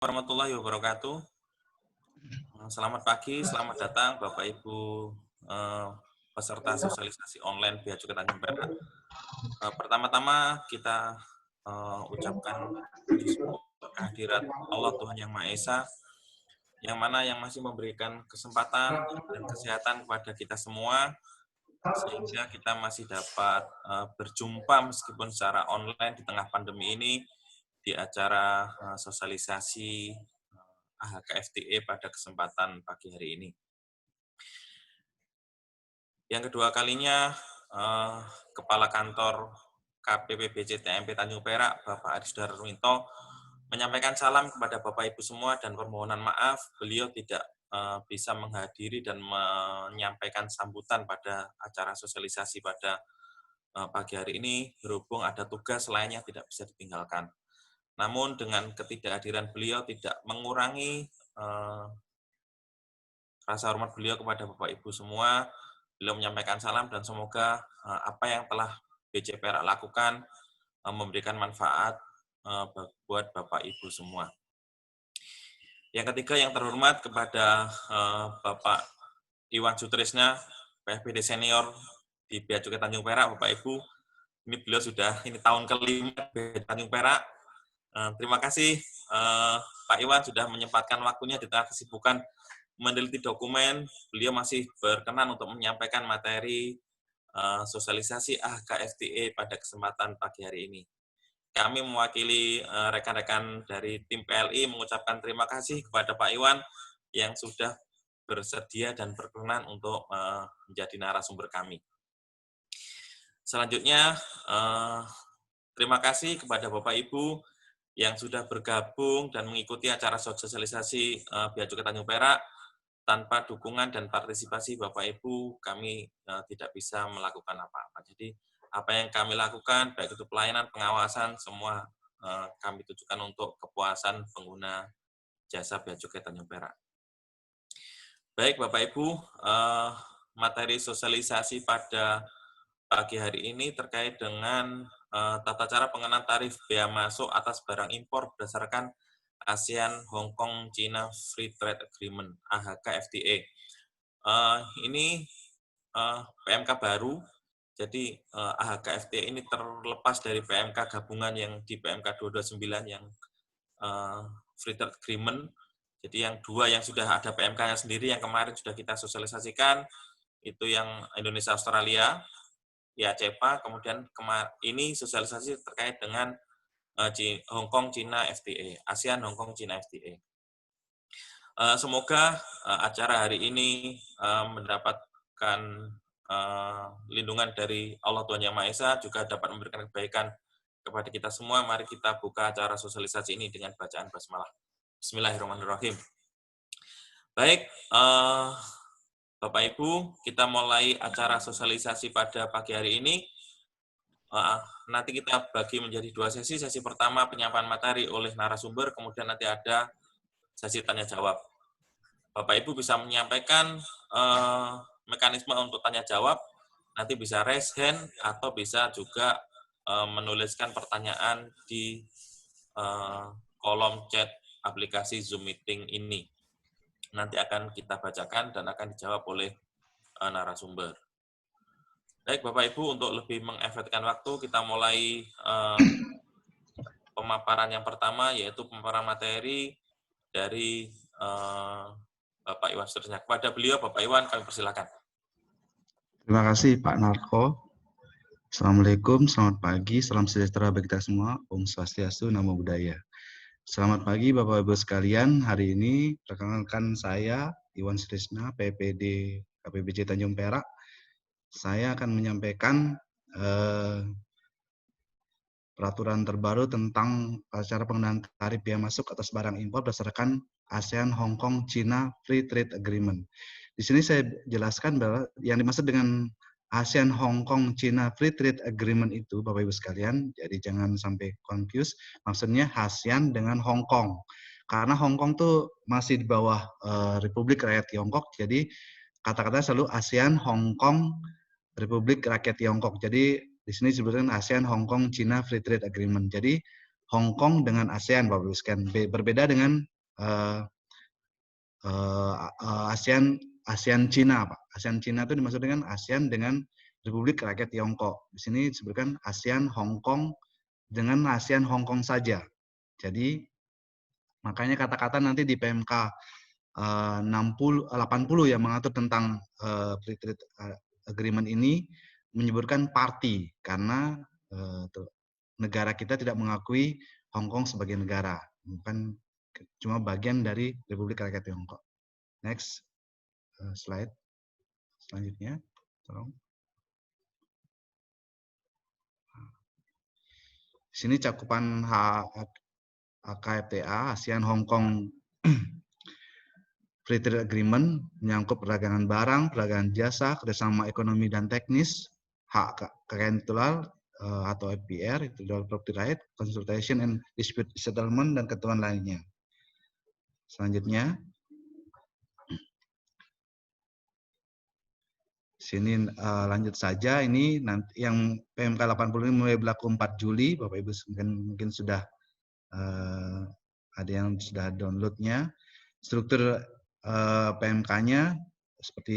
Warahmatullahi wabarakatuh. Selamat pagi, selamat datang Bapak Ibu eh, peserta sosialisasi online Bea Cukai Tanjung Perak. Pertama-tama kita ucapkan puji syukur kehadirat Allah Tuhan Yang Maha Esa, yang mana yang masih memberikan kesempatan dan kesehatan kepada kita semua, sehingga kita masih dapat berjumpa meskipun secara online di tengah pandemi ini di acara sosialisasi AHK-FTA pada kesempatan pagi hari ini. Yang kedua kalinya, Kepala Kantor KPPBC TMP Tanjung Perak, Bapak Aris Darwinto, menyampaikan salam kepada Bapak Ibu semua dan permohonan maaf, beliau tidak bisa menghadiri dan menyampaikan sambutan pada acara sosialisasi pada pagi hari ini, berhubung ada tugas lainnya tidak bisa ditinggalkan. Namun dengan ketidakhadiran beliau tidak mengurangi rasa hormat beliau kepada Bapak Ibu semua. Beliau menyampaikan salam dan semoga apa yang telah BC Perak lakukan memberikan manfaat buat Bapak Ibu semua. Yang ketiga yang terhormat kepada Bapak Iwan Sutrisna, PFPD Senior di Bea Cukai Tanjung Perak, Bapak Ibu. Ini beliau sudah, ini tahun kelima Bea Tanjung Perak. Terima kasih Pak Iwan sudah menyempatkan waktunya di tengah kesibukan meneliti dokumen. Beliau masih berkenan untuk menyampaikan materi sosialisasi AHK-FTA pada kesempatan pagi hari ini. Kami mewakili rekan-rekan dari tim PLI mengucapkan terima kasih kepada Pak Iwan yang sudah bersedia dan berkenan untuk menjadi narasumber kami. Selanjutnya, terima kasih kepada Bapak Ibu yang sudah bergabung dan mengikuti acara sosialisasi Bea Cukai Tanjung Perak. Tanpa dukungan dan partisipasi Bapak Ibu, kami tidak bisa melakukan apa-apa. Jadi, apa yang kami lakukan, baik itu pelayanan, pengawasan, semua kami tujukan untuk kepuasan pengguna jasa Bea Cukai Tanjung Perak. Baik Bapak Ibu, materi sosialisasi pada pagi hari ini terkait dengan tata cara pengenaan tarif bea masuk atas barang impor berdasarkan ASEAN Hong Kong China Free Trade Agreement AHK-FTA. Ini PMK baru, jadi AHK-FTA ini terlepas dari PMK gabungan yang di PMK 229 yang Free Trade Agreement. Jadi yang dua yang sudah ada PMK-nya sendiri yang kemarin sudah kita sosialisasikan, itu yang Indonesia Australia, ya CEPA, kemudian ini sosialisasi terkait dengan Hong Kong China FTA, ASEAN Hong Kong China FTA. Semoga acara hari ini mendapatkan lindungan dari Allah Tuhan Yang Maha Esa, juga dapat memberikan kebaikan kepada kita semua. Mari kita buka acara sosialisasi ini dengan bacaan basmalah. Bismillahirrahmanirrahim. Baik, Bapak Ibu, kita mulai acara sosialisasi pada pagi hari ini. Nanti kita bagi menjadi dua sesi. Sesi pertama penyampaian materi oleh narasumber, kemudian nanti ada sesi tanya jawab. Bapak Ibu bisa menyampaikan mekanisme untuk tanya jawab, nanti bisa raise hand atau bisa juga menuliskan pertanyaan di kolom chat aplikasi Zoom Meeting ini. Nanti akan kita bacakan dan akan dijawab oleh narasumber. Baik Bapak Ibu, untuk lebih mengefektifkan waktu, kita mulai pemaparan yang pertama, yaitu pemaparan materi dari Bapak Iwan Sutrisna. Kepada beliau, Bapak Iwan, kami persilakan. Terima kasih Pak Narko. Assalamualaikum, selamat pagi, salam sejahtera bagi kita semua. Om Swastiastu, Namo Buddhaya. Selamat pagi Bapak Ibu sekalian. Hari ini rekan-rekan saya, Iwan Sutrisna, PPD KPBC Tanjung Perak. Saya akan menyampaikan peraturan terbaru tentang cara pengenaan tarif bea masuk atas barang impor berdasarkan ASEAN Hong Kong China Free Trade Agreement. Di sini saya jelaskan bahwa yang dimaksud dengan ASEAN Hong Kong China Free Trade Agreement itu Bapak Ibu sekalian, jadi jangan sampai confuse, maksudnya ASEAN dengan Hong Kong. Karena Hong Kong tuh masih di bawah Republik Rakyat Tiongkok, jadi kata-kata selalu ASEAN Hong Kong Republik Rakyat Tiongkok. Jadi di sini disebutkan ASEAN Hong Kong China Free Trade Agreement. Jadi Hong Kong dengan ASEAN, Bapak Ibu sekalian. Berbeda dengan ASEAN Cina, Pak. ASEAN Cina itu dimaksud dengan ASEAN dengan Republik Rakyat Tiongkok. Di sini disebutkan ASEAN Hong Kong dengan ASEAN Hong Kong saja. Jadi makanya kata-kata nanti di PMK 80 yang mengatur tentang Free Trade Agreement ini menyebutkan party karena negara kita tidak mengakui Hong Kong sebagai negara, bukan cuma bagian dari Republik Rakyat Tiongkok. Next slide selanjutnya, tolong. Di sini cakupan HKFTA ASEAN Hong Kong Free Trade Agreement menyangkut perdagangan barang, perdagangan jasa, kerjasama ekonomi dan teknis, hak kekayaan intelektual atau IPR, intellectual property right, consultation and dispute settlement, dan ketentuan lainnya. Selanjutnya, sini lanjut saja. Ini nanti yang PMK 80 ini mulai berlaku 4 Juli, Bapak Ibu mungkin sudah ada yang sudah downloadnya. Struktur PMK-nya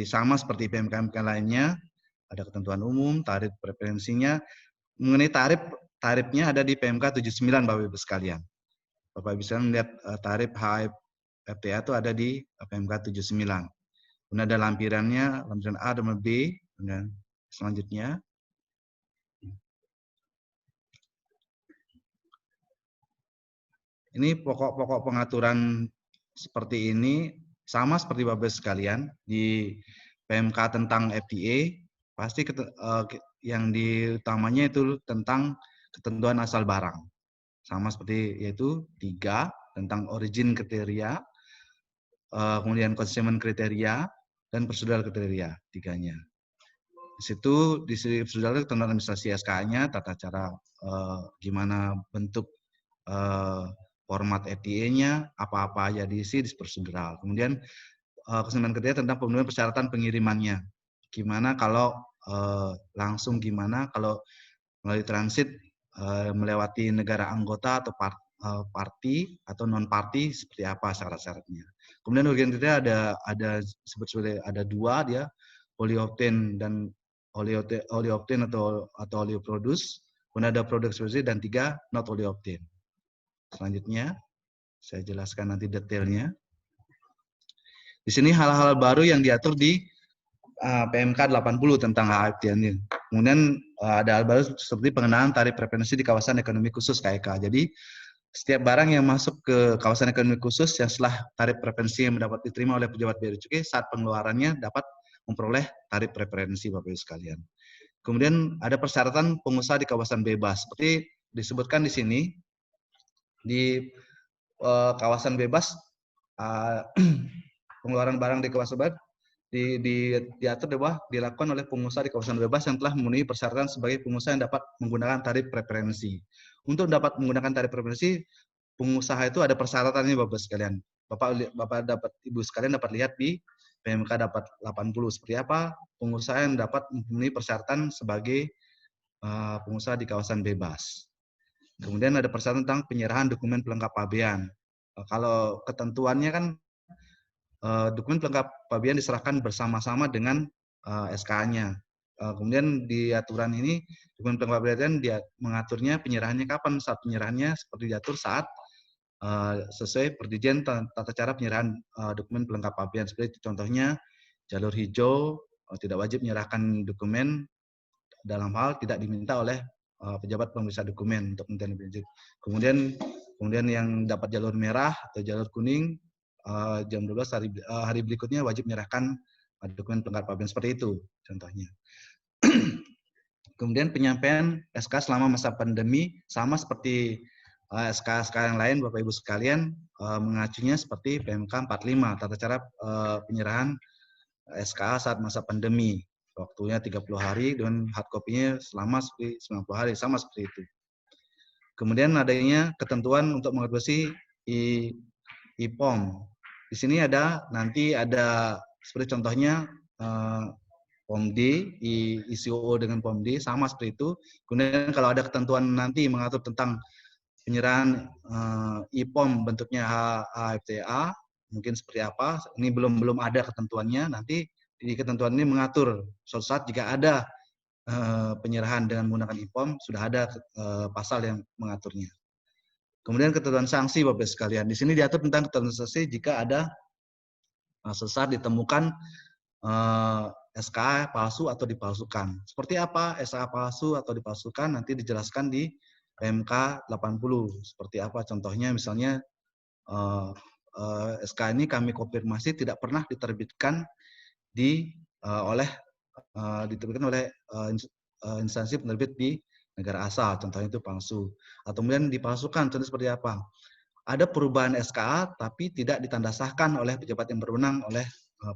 sama seperti PMK lainnya, ada ketentuan umum, tarif preferensinya. Mengenai tarifnya ada di PMK 79, Bapak Ibu sekalian. Bapak bisa melihat tarif HFTA itu ada di PMK 79. Kemudian ada lampirannya, lampiran A dan B. Dan selanjutnya, ini pokok-pokok pengaturan seperti ini sama seperti Bapak sekalian di PMK tentang FTA, pasti yang diutamanya itu tentang ketentuan asal barang. Sama seperti yaitu 3 tentang origin kriteria, kemudian consumer kriteria, dan prosedural kriteria, 3-nya. Di situ di prosedural tentang administrasi SK-nya, tata cara gimana bentuk format FTA-nya, apa-apa aja diisi di prosedural. Kemudian kesenangan kerja tentang pemenuhan persyaratan pengirimannya. Gimana kalau langsung, gimana kalau melalui transit melewati negara anggota atau party atau non party, seperti apa syarat-syaratnya. Kemudian bagian kriteria ada 2 dia, polyoctane dan oleoctane atau oleoproduce. Kemudian ada produk spesifik dan 3 not oleoctane. Selanjutnya, saya jelaskan nanti detailnya. Di sini hal-hal baru yang diatur di PMK 80 tentang HFTA ini. Kemudian ada hal baru seperti pengenaan tarif preferensi di kawasan ekonomi khusus KEK. Jadi, setiap barang yang masuk ke kawasan ekonomi khusus yang setelah tarif preferensi yang mendapat diterima oleh pejabat bea dan cukai, saat pengeluarannya dapat memperoleh tarif preferensi, Bapak Ibu sekalian. Kemudian ada persyaratan pengusaha di kawasan bebas. Seperti disebutkan di sini, di kawasan bebas, pengeluaran barang di kawasan bebas diatur bahwa dilakukan oleh pengusaha di kawasan bebas yang telah memenuhi persyaratan sebagai pengusaha yang dapat menggunakan tarif preferensi. Untuk dapat menggunakan tarif preferensi, pengusaha itu ada persyaratannya, Bapak sekalian. Ibu sekalian dapat lihat di PMK dapat 80 seperti apa pengusaha yang dapat memenuhi persyaratan sebagai pengusaha di kawasan bebas. Kemudian ada persyaratan tentang penyerahan dokumen pelengkap pabean. Kalau ketentuannya kan dokumen pelengkap pabean diserahkan bersama-sama dengan SK-nya. Kemudian di aturan ini dokumen pelengkap pabean dia mengaturnya penyerahannya kapan. Saat penyerahannya seperti diatur saat sesuai perjanjian tata cara penyerahan dokumen pelengkap pabean. Seperti contohnya jalur hijau tidak wajib menyerahkan dokumen dalam hal tidak diminta oleh pejabat pemeriksa dokumen untuk kementerian pendidikan. Kemudian yang dapat jalur merah atau jalur kuning jam 12 hari berikutnya wajib menyerahkan dokumen pelengkap pabean, seperti itu contohnya. Kemudian penyampaian SK selama masa pandemi sama seperti SK yang lain, Bapak Ibu sekalian, mengacunya seperti PMK 45 tata cara penyerahan SK saat masa pandemi. Waktunya 30 hari dan hard copy-nya selama 90 hari, sama seperti itu. Kemudian adanya ketentuan untuk mengadopsi IPOM. Di sini nanti ada seperti contohnya POM D, ICOO dengan POM D, sama seperti itu. Kemudian kalau ada ketentuan nanti mengatur tentang penyerahan IPOM bentuknya HFTA mungkin seperti apa. Ini belum ada ketentuannya. Nanti di ketentuan ini mengatur suatu saat jika ada penyerahan dengan menggunakan IPOM sudah ada pasal yang mengaturnya. Kemudian ketentuan sanksi Bapak sekalian. Di sini diatur tentang ketentuan sanksi jika ada sesat ditemukan SKA palsu atau dipalsukan. Seperti apa SKA palsu atau dipalsukan nanti dijelaskan di PMK 80. Seperti apa contohnya misalnya SKA ini kami konfirmasi tidak pernah diterbitkan diterbitkan oleh instansi penerbit di negara asal, contohnya itu palsu. Atau kemudian dipalsukan, contohnya seperti apa? Ada perubahan SKA tapi tidak ditanda sahkan oleh pejabat yang berwenang oleh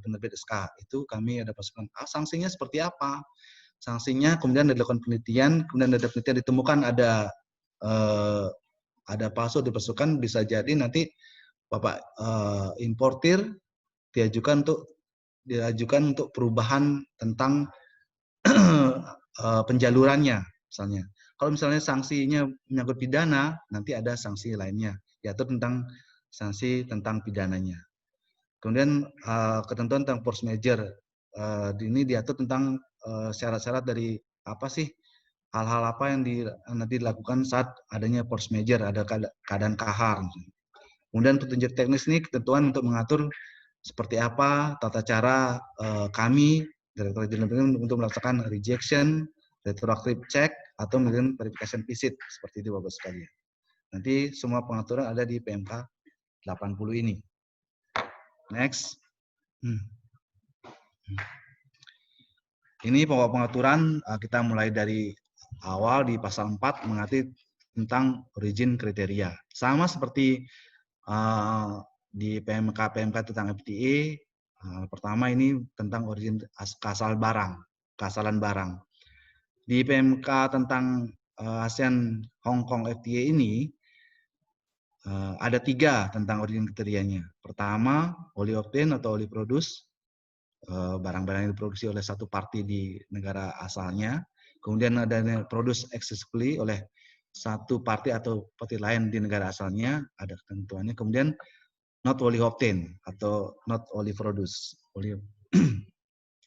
penerbit SKA. Itu kami ada pasukan. Sanksinya seperti apa? Sanksinya kemudian dilakukan penelitian, kemudian ada penelitian ditemukan ada palsu dipalsukan, bisa jadi nanti Bapak importir diajukan untuk perubahan tentang penjalurannya misalnya. Kalau misalnya sanksinya menyangkut pidana, nanti ada sanksi lainnya, yaitu tentang sanksi tentang pidananya. Kemudian ketentuan tentang force majeure, ini diatur tentang syarat-syarat dari apa sih hal-hal apa yang nanti dilakukan saat adanya force majeure, ada keadaan kahar. Kemudian petunjuk teknis ini ketentuan untuk mengatur seperti apa tata cara kami Direktorat Jenderal untuk melaksanakan rejection, retroactive check, atau mungkin verification visit seperti itu Bapak sekalian. Nanti semua pengaturan ada di PMK 80 ini. Next. Ini pokok pengaturan kita mulai dari awal di pasal 4 mengatur tentang origin kriteria. Sama seperti di PMK tentang FTA, pertama ini tentang origin keasalan barang. Di PMK tentang ASEAN Hong Kong FTA ini ada 3 tentang origin kriterianya. Pertama, oli obtain atau oli produce, barang-barang yang diproduksi oleh satu parti di negara asalnya. Kemudian ada produce exclusively oleh satu parti atau parti lain di negara asalnya, ada ketentuannya. Kemudian not wholly obtained atau not wholly produce.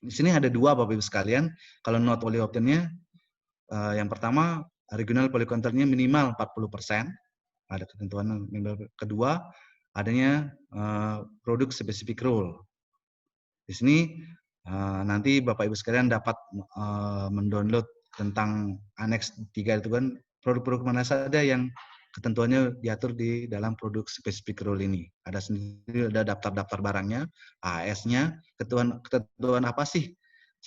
Di sini ada 2 Bapak Ibu sekalian. Kalau not wholly obtained-nya, yang pertama regional polycontrolnya minimal 40%. Ada ketentuan minimal. Kedua, adanya produk specific rule. Di sini nanti Bapak Ibu sekalian dapat mendownload tentang aneks 3 itu kan produk-produk mana saja yang ketentuannya diatur di dalam produk specific rule ini. Ada sendiri, ada daftar-daftar barangnya, AS-nya, ketentuan apa sih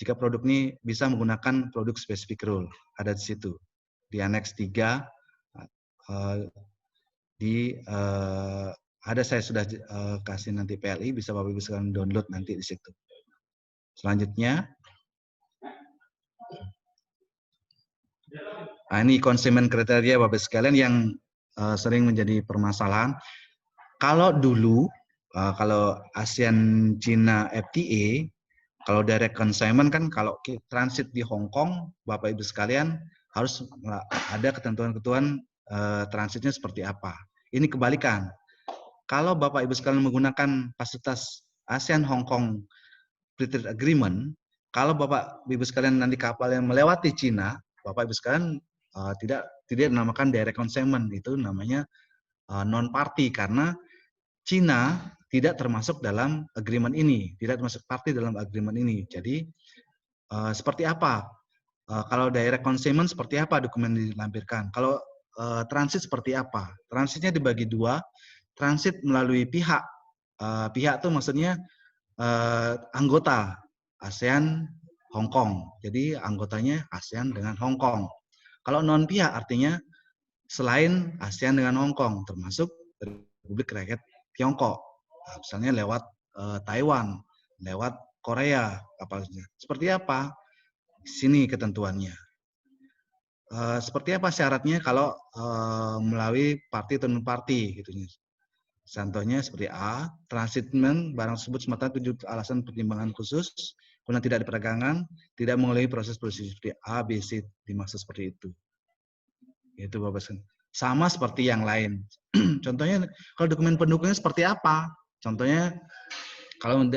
jika produk ini bisa menggunakan produk specific rule. Ada di situ. Di aneks 3, ada saya sudah kasih nanti PLI, bisa Bapak Ibu sekalian download nanti di situ. Selanjutnya, ini konsumen kriteria Bapak sekalian yang sering menjadi permasalahan. Kalau dulu, kalau ASEAN China FTA, kalau direct consignment kan kalau transit di Hong Kong, Bapak Ibu sekalian harus ada ketentuan-ketentuan transitnya seperti apa. Ini kebalikan. Kalau Bapak Ibu sekalian menggunakan fasilitas ASEAN Hong Kong Free Trade Agreement, kalau Bapak Ibu sekalian nanti kapal yang melewati Cina, Bapak Ibu sekalian tidak dinamakan direct consignment, itu namanya non party karena Cina tidak termasuk dalam agreement ini, tidak termasuk party dalam agreement ini. Jadi seperti apa? Kalau direct consignment seperti apa dokumen dilampirkan? Kalau transit seperti apa? Transitnya dibagi 2, transit melalui pihak. Pihak itu maksudnya anggota ASEAN Hong Kong. Jadi anggotanya ASEAN dengan Hong Kong. Kalau non pihak artinya selain ASEAN dengan Hong Kong, termasuk Republik Rakyat Tiongkok. Nah, misalnya lewat Taiwan, lewat Korea, kapalnya. Seperti apa? Sini ketentuannya. Seperti apa syaratnya kalau melalui party atau non party gitu. Contohnya seperti A, transitmen barang tersebut semata tujuh alasan pertimbangan khusus, kemudian tidak ada perdagangan, tidak mengalami proses produksi seperti A, B, C, dimaksud seperti itu. Itu Bapak. sama seperti yang lain. Contohnya kalau dokumen pendukungnya seperti apa? Contohnya kalau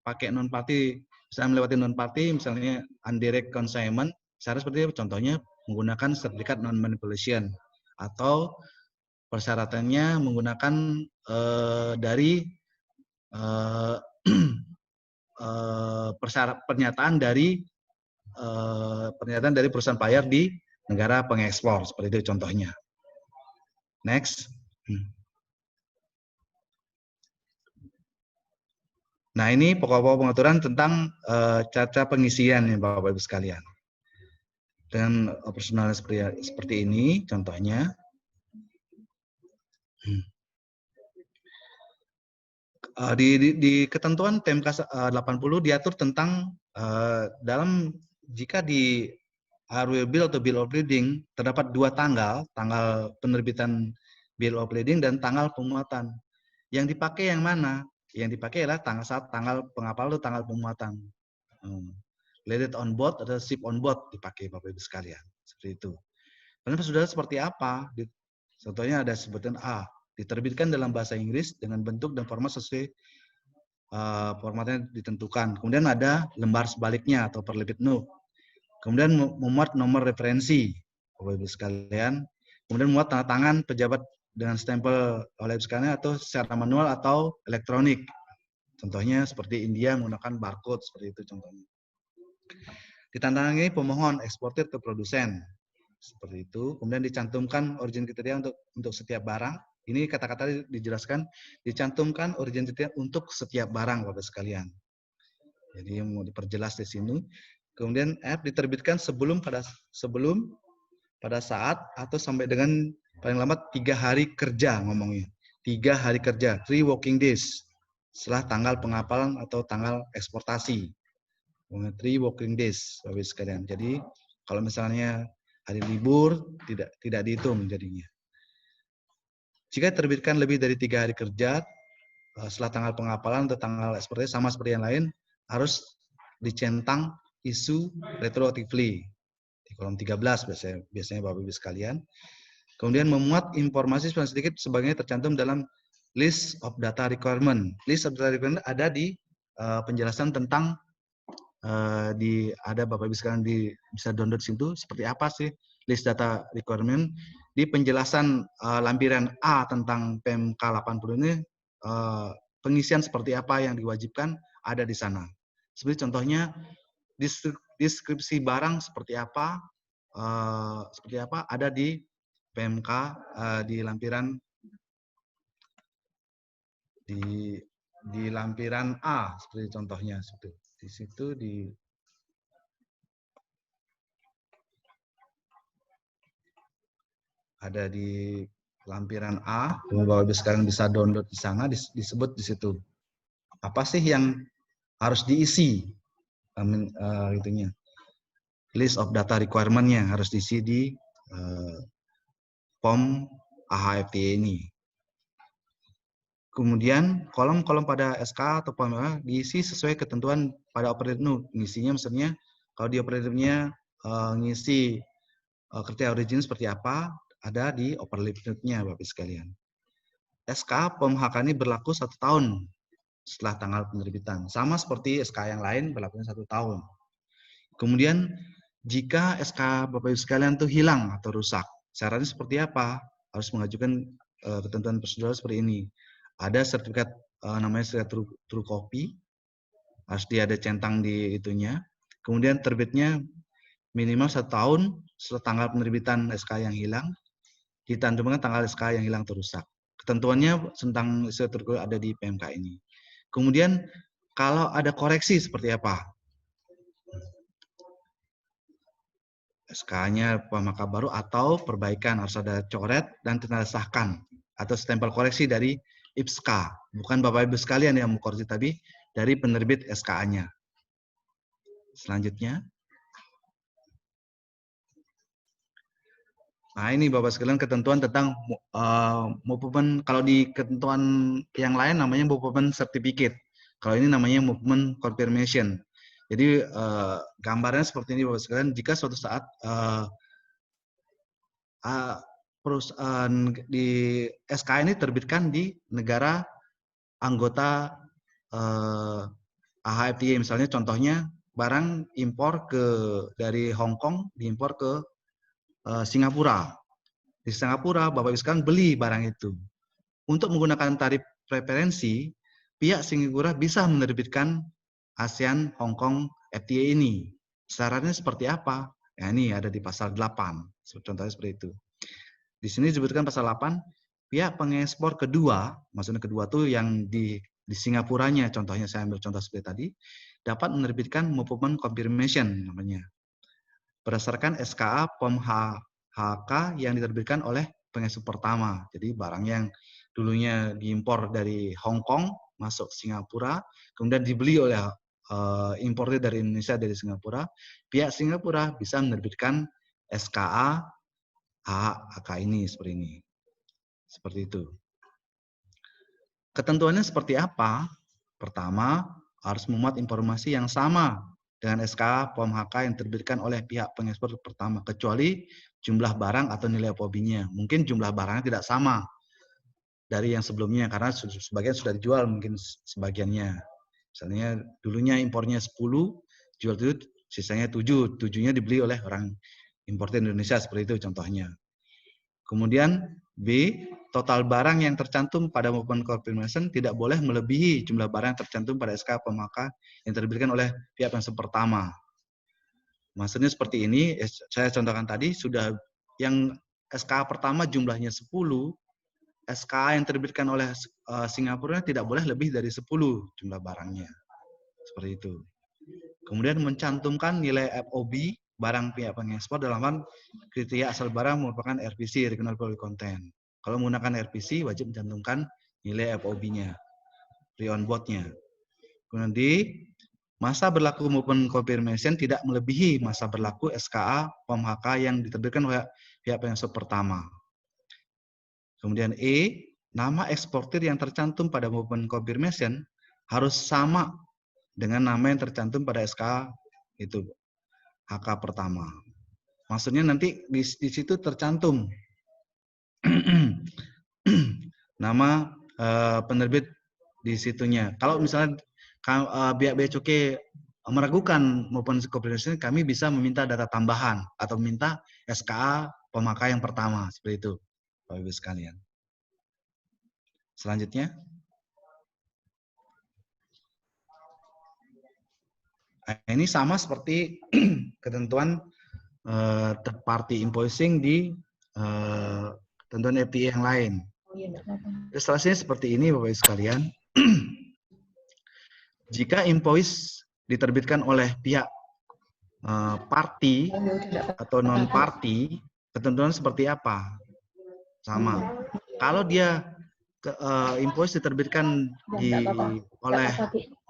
pakai non party, misalnya melewati non party, misalnya indirect consignment, syarat seperti apa? Contohnya menggunakan sertifikat non manipulation atau persyaratannya menggunakan dari pernyataan dari perusahaan payar di negara pengekspor, seperti itu contohnya. Next. Nah, ini pokok-pokok pengaturan tentang cara pengisian ya Bapak Ibu sekalian. Dan operasional seperti ini contohnya. Di ketentuan TMK 80 diatur tentang dalam jika di RW bill atau bill of lading terdapat dua tanggal penerbitan bill of lading dan tanggal pemuatan. Yang dipakai yang mana? Yang dipakai adalah tanggal pengapal atau tanggal pemuatan. Loaded on board atau ship on board dipakai Bapak Ibu sekalian. Seperti itu. Karena saudara seperti apa? Contohnya ada sebutan A. Diterbitkan dalam bahasa Inggris dengan bentuk dan format sesuai formatnya ditentukan. Kemudian ada lembar sebaliknya atau perlibit note. Kemudian memuat nomor referensi, Bapak Ibu sekalian. Kemudian memuat tanda tangan pejabat dengan stempel oleh Ibu sekalian atau secara manual atau elektronik. Contohnya seperti India menggunakan barcode seperti itu contohnya. Ditandangani pemohon eksportir ke produsen. Seperti itu. Kemudian dicantumkan origin kriteria untuk setiap barang. Ini kata-kata dijelaskan, dicantumkan origin kriteria untuk setiap barang Bapak sekalian. Jadi mau diperjelas di sini. Kemudian F diterbitkan pada saat atau sampai dengan paling lambat 3 hari kerja ngomongnya. 3 hari kerja, 3 working days setelah tanggal pengapalan atau tanggal eksportasi. 3 working days Bapak sekalian. Jadi kalau misalnya hari libur tidak dihitung jadinya. Jika terbitkan lebih dari 3 hari kerja setelah tanggal pengapalan atau tanggal eksportasi sama seperti yang lain, harus dicentang isu retroactively di kolom 13 biasanya Bapak Ibu sekalian. Kemudian memuat informasi sedikit sebagainya tercantum dalam list of data requirement. List of data requirement ada di penjelasan tentang ada Bapak Ibu sekalian bisa download situ seperti apa sih list data requirement. Di penjelasan lampiran A tentang PMK 80 ini pengisian seperti apa yang diwajibkan ada di sana. Seperti contohnya deskripsi barang seperti apa ada di PMK di lampiran di lampiran A seperti contohnya di situ ada di lampiran A, Bapak Ibu sekarang bisa download di sana, disebut di situ. Apa sih yang harus diisi? Itunya. List of data requirement-nya harus diisi di POM AHFT ini. Kemudian kolom-kolom pada SK atau POM diisi sesuai ketentuan pada operative note. Ngisinya misalnya kalau di operative-nya ngisi kriteria origin seperti apa, ada di operative note-nya Bapak sekalian. SK POM HK ini berlaku 1 tahun setelah tanggal penerbitan. Sama seperti SK yang lain berlakunya 1 tahun. Kemudian jika SK Bapak Ibu sekalian itu hilang atau rusak, syaratnya seperti apa? Harus mengajukan ketentuan prosedur seperti ini. Ada sertifikat namanya sertifikat true copy, harus ada centang di itunya. Kemudian terbitnya minimal 1 tahun setelah tanggal penerbitan SK yang hilang. Ditantumkan tanggal SK yang hilang atau rusak. Ketentuannya tentang sertifikat ada di PMK ini. Kemudian kalau ada koreksi seperti apa? SK-nya pemaka baru atau perbaikan harus ada coret dan tanda sahkan atau stempel koreksi dari IPSK. Bukan Bapak Ibu sekalian yang mengkoreksi tapi dari penerbit SK-nya. Selanjutnya. Nah ini Bapak sekalian ketentuan tentang movement, kalau di ketentuan yang lain namanya movement certificate. Kalau ini namanya movement confirmation. Jadi gambarnya seperti ini Bapak sekalian, jika suatu saat perusahaan di SK ini terbitkan di negara anggota AHFTA. Misalnya contohnya barang impor dari Hong Kong diimpor ke Singapura. Di Singapura Bapak Ibu sekalian beli barang itu. Untuk menggunakan tarif preferensi, pihak Singapura bisa menerbitkan ASEAN Hong Kong FTA ini. Syaratnya seperti apa? Ya, ini ada di pasal 8. Contohnya seperti itu. Di sini disebutkan pasal 8, pihak pengekspor kedua, maksudnya kedua tuh yang di Singapuranya, contohnya saya ambil contoh seperti tadi, dapat menerbitkan movement confirmation namanya. Berdasarkan SKA POM HK yang diterbitkan oleh pengekspor pertama. Jadi barang yang dulunya diimpor dari Hong Kong masuk Singapura, kemudian dibeli oleh importer dari Indonesia dari Singapura, pihak Singapura bisa menerbitkan SKA HK ini seperti ini. Seperti itu. Ketentuannya seperti apa? Pertama, harus memuat informasi yang sama dengan SK POM HK yang diterbitkan oleh pihak pengekspor pertama, kecuali jumlah barang atau nilai FOB-nya. Mungkin jumlah barangnya tidak sama dari yang sebelumnya, karena sebagian sudah dijual mungkin sebagiannya. Misalnya dulunya impornya 10, jual itu sisanya 7, 7-nya dibeli oleh orang importer Indonesia, seperti itu contohnya. Kemudian B, total barang yang tercantum pada movement confirmation tidak boleh melebihi jumlah barang yang tercantum pada SK POM HK yang diterbitkan oleh pihak pengekspor pertama. Maksudnya seperti ini, saya contohkan tadi, sudah yang SK pertama jumlahnya 10, SK yang terbitkan oleh Singapura tidak boleh lebih dari 10 jumlah barangnya. Seperti itu. Kemudian mencantumkan nilai FOB barang pihak pengekspor dalam hal kriteria asal barang merupakan RPC, Regional Product Content. Kalau menggunakan RPC, wajib mencantumkan nilai FOB-nya, pre-on board-nya. Kemudian di masa berlaku movement confirmation tidak melebihi masa berlaku SKA POM HK yang diterbitkan oleh pihak pengekspor pertama. Kemudian E, nama eksportir yang tercantum pada movement confirmation harus sama dengan nama yang tercantum pada SK itu HK pertama. Maksudnya nanti di situ tercantum nama penerbit di situnya. Kalau misalnya pihak Bea Cukai meragukan maupun confirmation, kami bisa meminta data tambahan atau meminta SKA pemakai yang pertama, seperti itu, Bapak Ibu sekalian. Selanjutnya. Ini sama seperti ketentuan third party invoicing di ketentuan FTA yang lain. Ilustrasinya seperti ini Bapak Ibu sekalian. Jika invoice diterbitkan oleh pihak party atau non party, ketentuan seperti apa? Sama. Kalau dia invoice diterbitkan oleh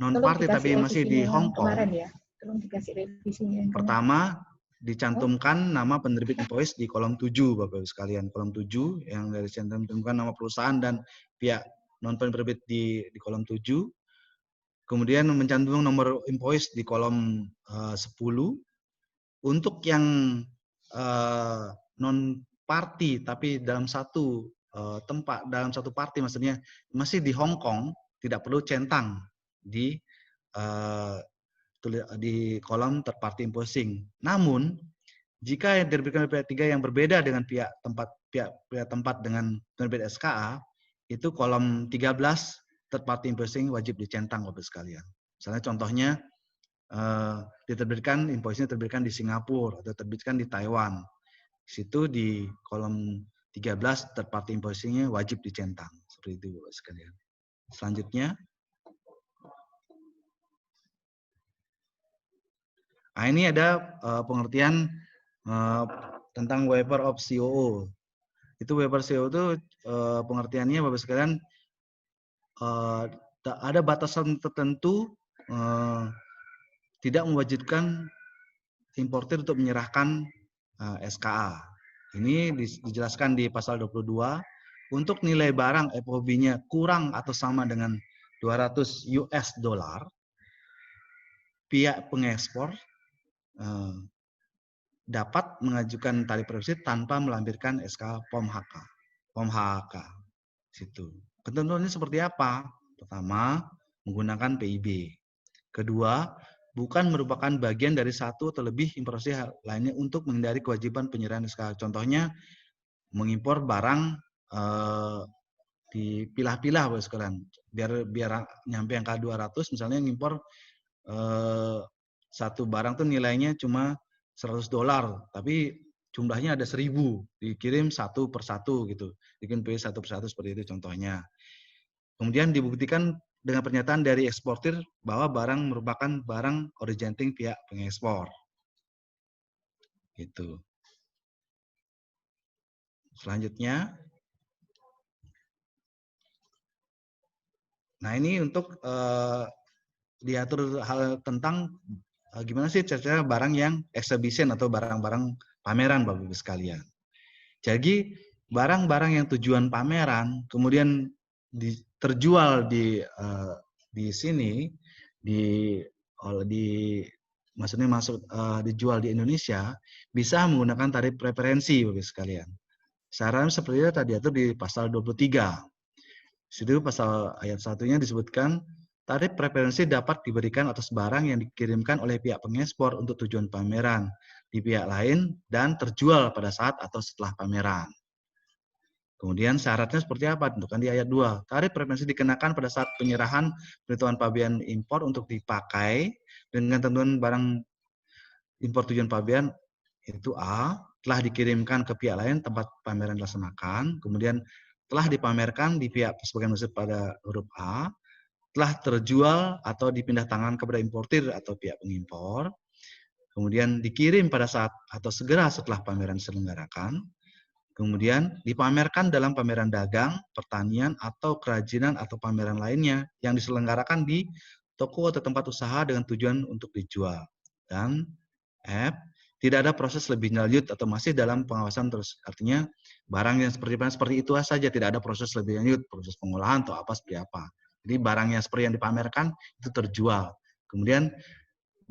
non party tapi masih di Hong Kong, pertama dicantumkan nama penerbit invoice di kolom 7 Bapak Ibu sekalian. Kolom 7 yang dari cantumkan nama perusahaan dan pihak non penerbit di kolom 7. Kemudian mencantumkan nomor invoice di kolom 10. Untuk yang non party tapi dalam satu tempat, dalam satu party maksudnya masih di Hong Kong, tidak perlu centang di kolom third party invoicing. Namun jika yang diterbitkan oleh pihak ketiga yang berbeda dengan pihak tempat dengan penerbit SKA, itu kolom 13 third party invoicing wajib dicentang Bapak sekalian. Misalnya contohnya diterbitkan invoice-nya diterbitkan di Singapura atau diterbitkan di Taiwan. Di situ di kolom 13 third party invoicing-nya wajib dicentang. Seperti itu Bapak sekalian. Selanjutnya. Nah, ini ada pengertian tentang waiver of COO. Itu waiver COO itu pengertiannya Bapak sekalian ada batasan tertentu tidak mewajibkan importer untuk menyerahkan SKA. Ini dijelaskan di pasal 22 untuk nilai barang FOB-nya kurang atau sama dengan 200 US dollar, pihak pengekspor dapat mengajukan tarif preferensi tanpa melampirkan SK POM HK. POM HK. Situ. Ketentuannya seperti apa? Pertama, menggunakan PIB. Kedua, bukan merupakan bagian dari satu atau lebih informasi lainnya untuk menghindari kewajiban penyerahan SK. Contohnya, mengimpor barang dipilah-pilah Bapak sekalian. Biar nyampe angka 200, misalnya ngimpor satu barang tuh nilainya cuma $100, tapi jumlahnya ada 1000, dikirim satu persatu gitu, bikin satu persatu seperti itu contohnya. Kemudian dibuktikan dengan pernyataan dari eksportir bahwa barang merupakan barang originating pihak pengekspor. Gitu. Selanjutnya, nah ini untuk diatur hal tentang gimana sih cara barang yang exhibition atau barang-barang pameran Bapak Ibu sekalian. Jadi barang-barang yang tujuan pameran kemudian terjual di sini maksudnya dijual di Indonesia bisa menggunakan tarif preferensi Bapak Ibu sekalian. Saran seperti itu tadi diatur di pasal 23. Situ pasal ayat 1-nya disebutkan tarif preferensi dapat diberikan atas barang yang dikirimkan oleh pihak pengekspor untuk tujuan pameran di pihak lain dan terjual pada saat atau setelah pameran. Kemudian syaratnya seperti apa? Tentukan di ayat 2. Tarif preferensi dikenakan pada saat penyerahan pengetahuan pabean impor untuk dipakai dengan tentuan barang impor tujuan pabean itu A, telah dikirimkan ke pihak lain tempat pameran dilaksanakan, kemudian telah dipamerkan di pihak sebagian besar pada huruf A, telah terjual atau dipindah tangan kepada importir atau pihak pengimpor, kemudian dikirim pada saat atau segera setelah pameran diselenggarakan, kemudian dipamerkan dalam pameran dagang, pertanian, atau kerajinan atau pameran lainnya yang diselenggarakan di toko atau tempat usaha dengan tujuan untuk dijual. Dan F, tidak ada proses lebih lanjut atau masih dalam pengawasan terus. Artinya barang yang seperti itu saja, tidak ada proses lebih lanjut, proses pengolahan atau apa seperti apa. Jadi barang yang seperti yang dipamerkan itu terjual. Kemudian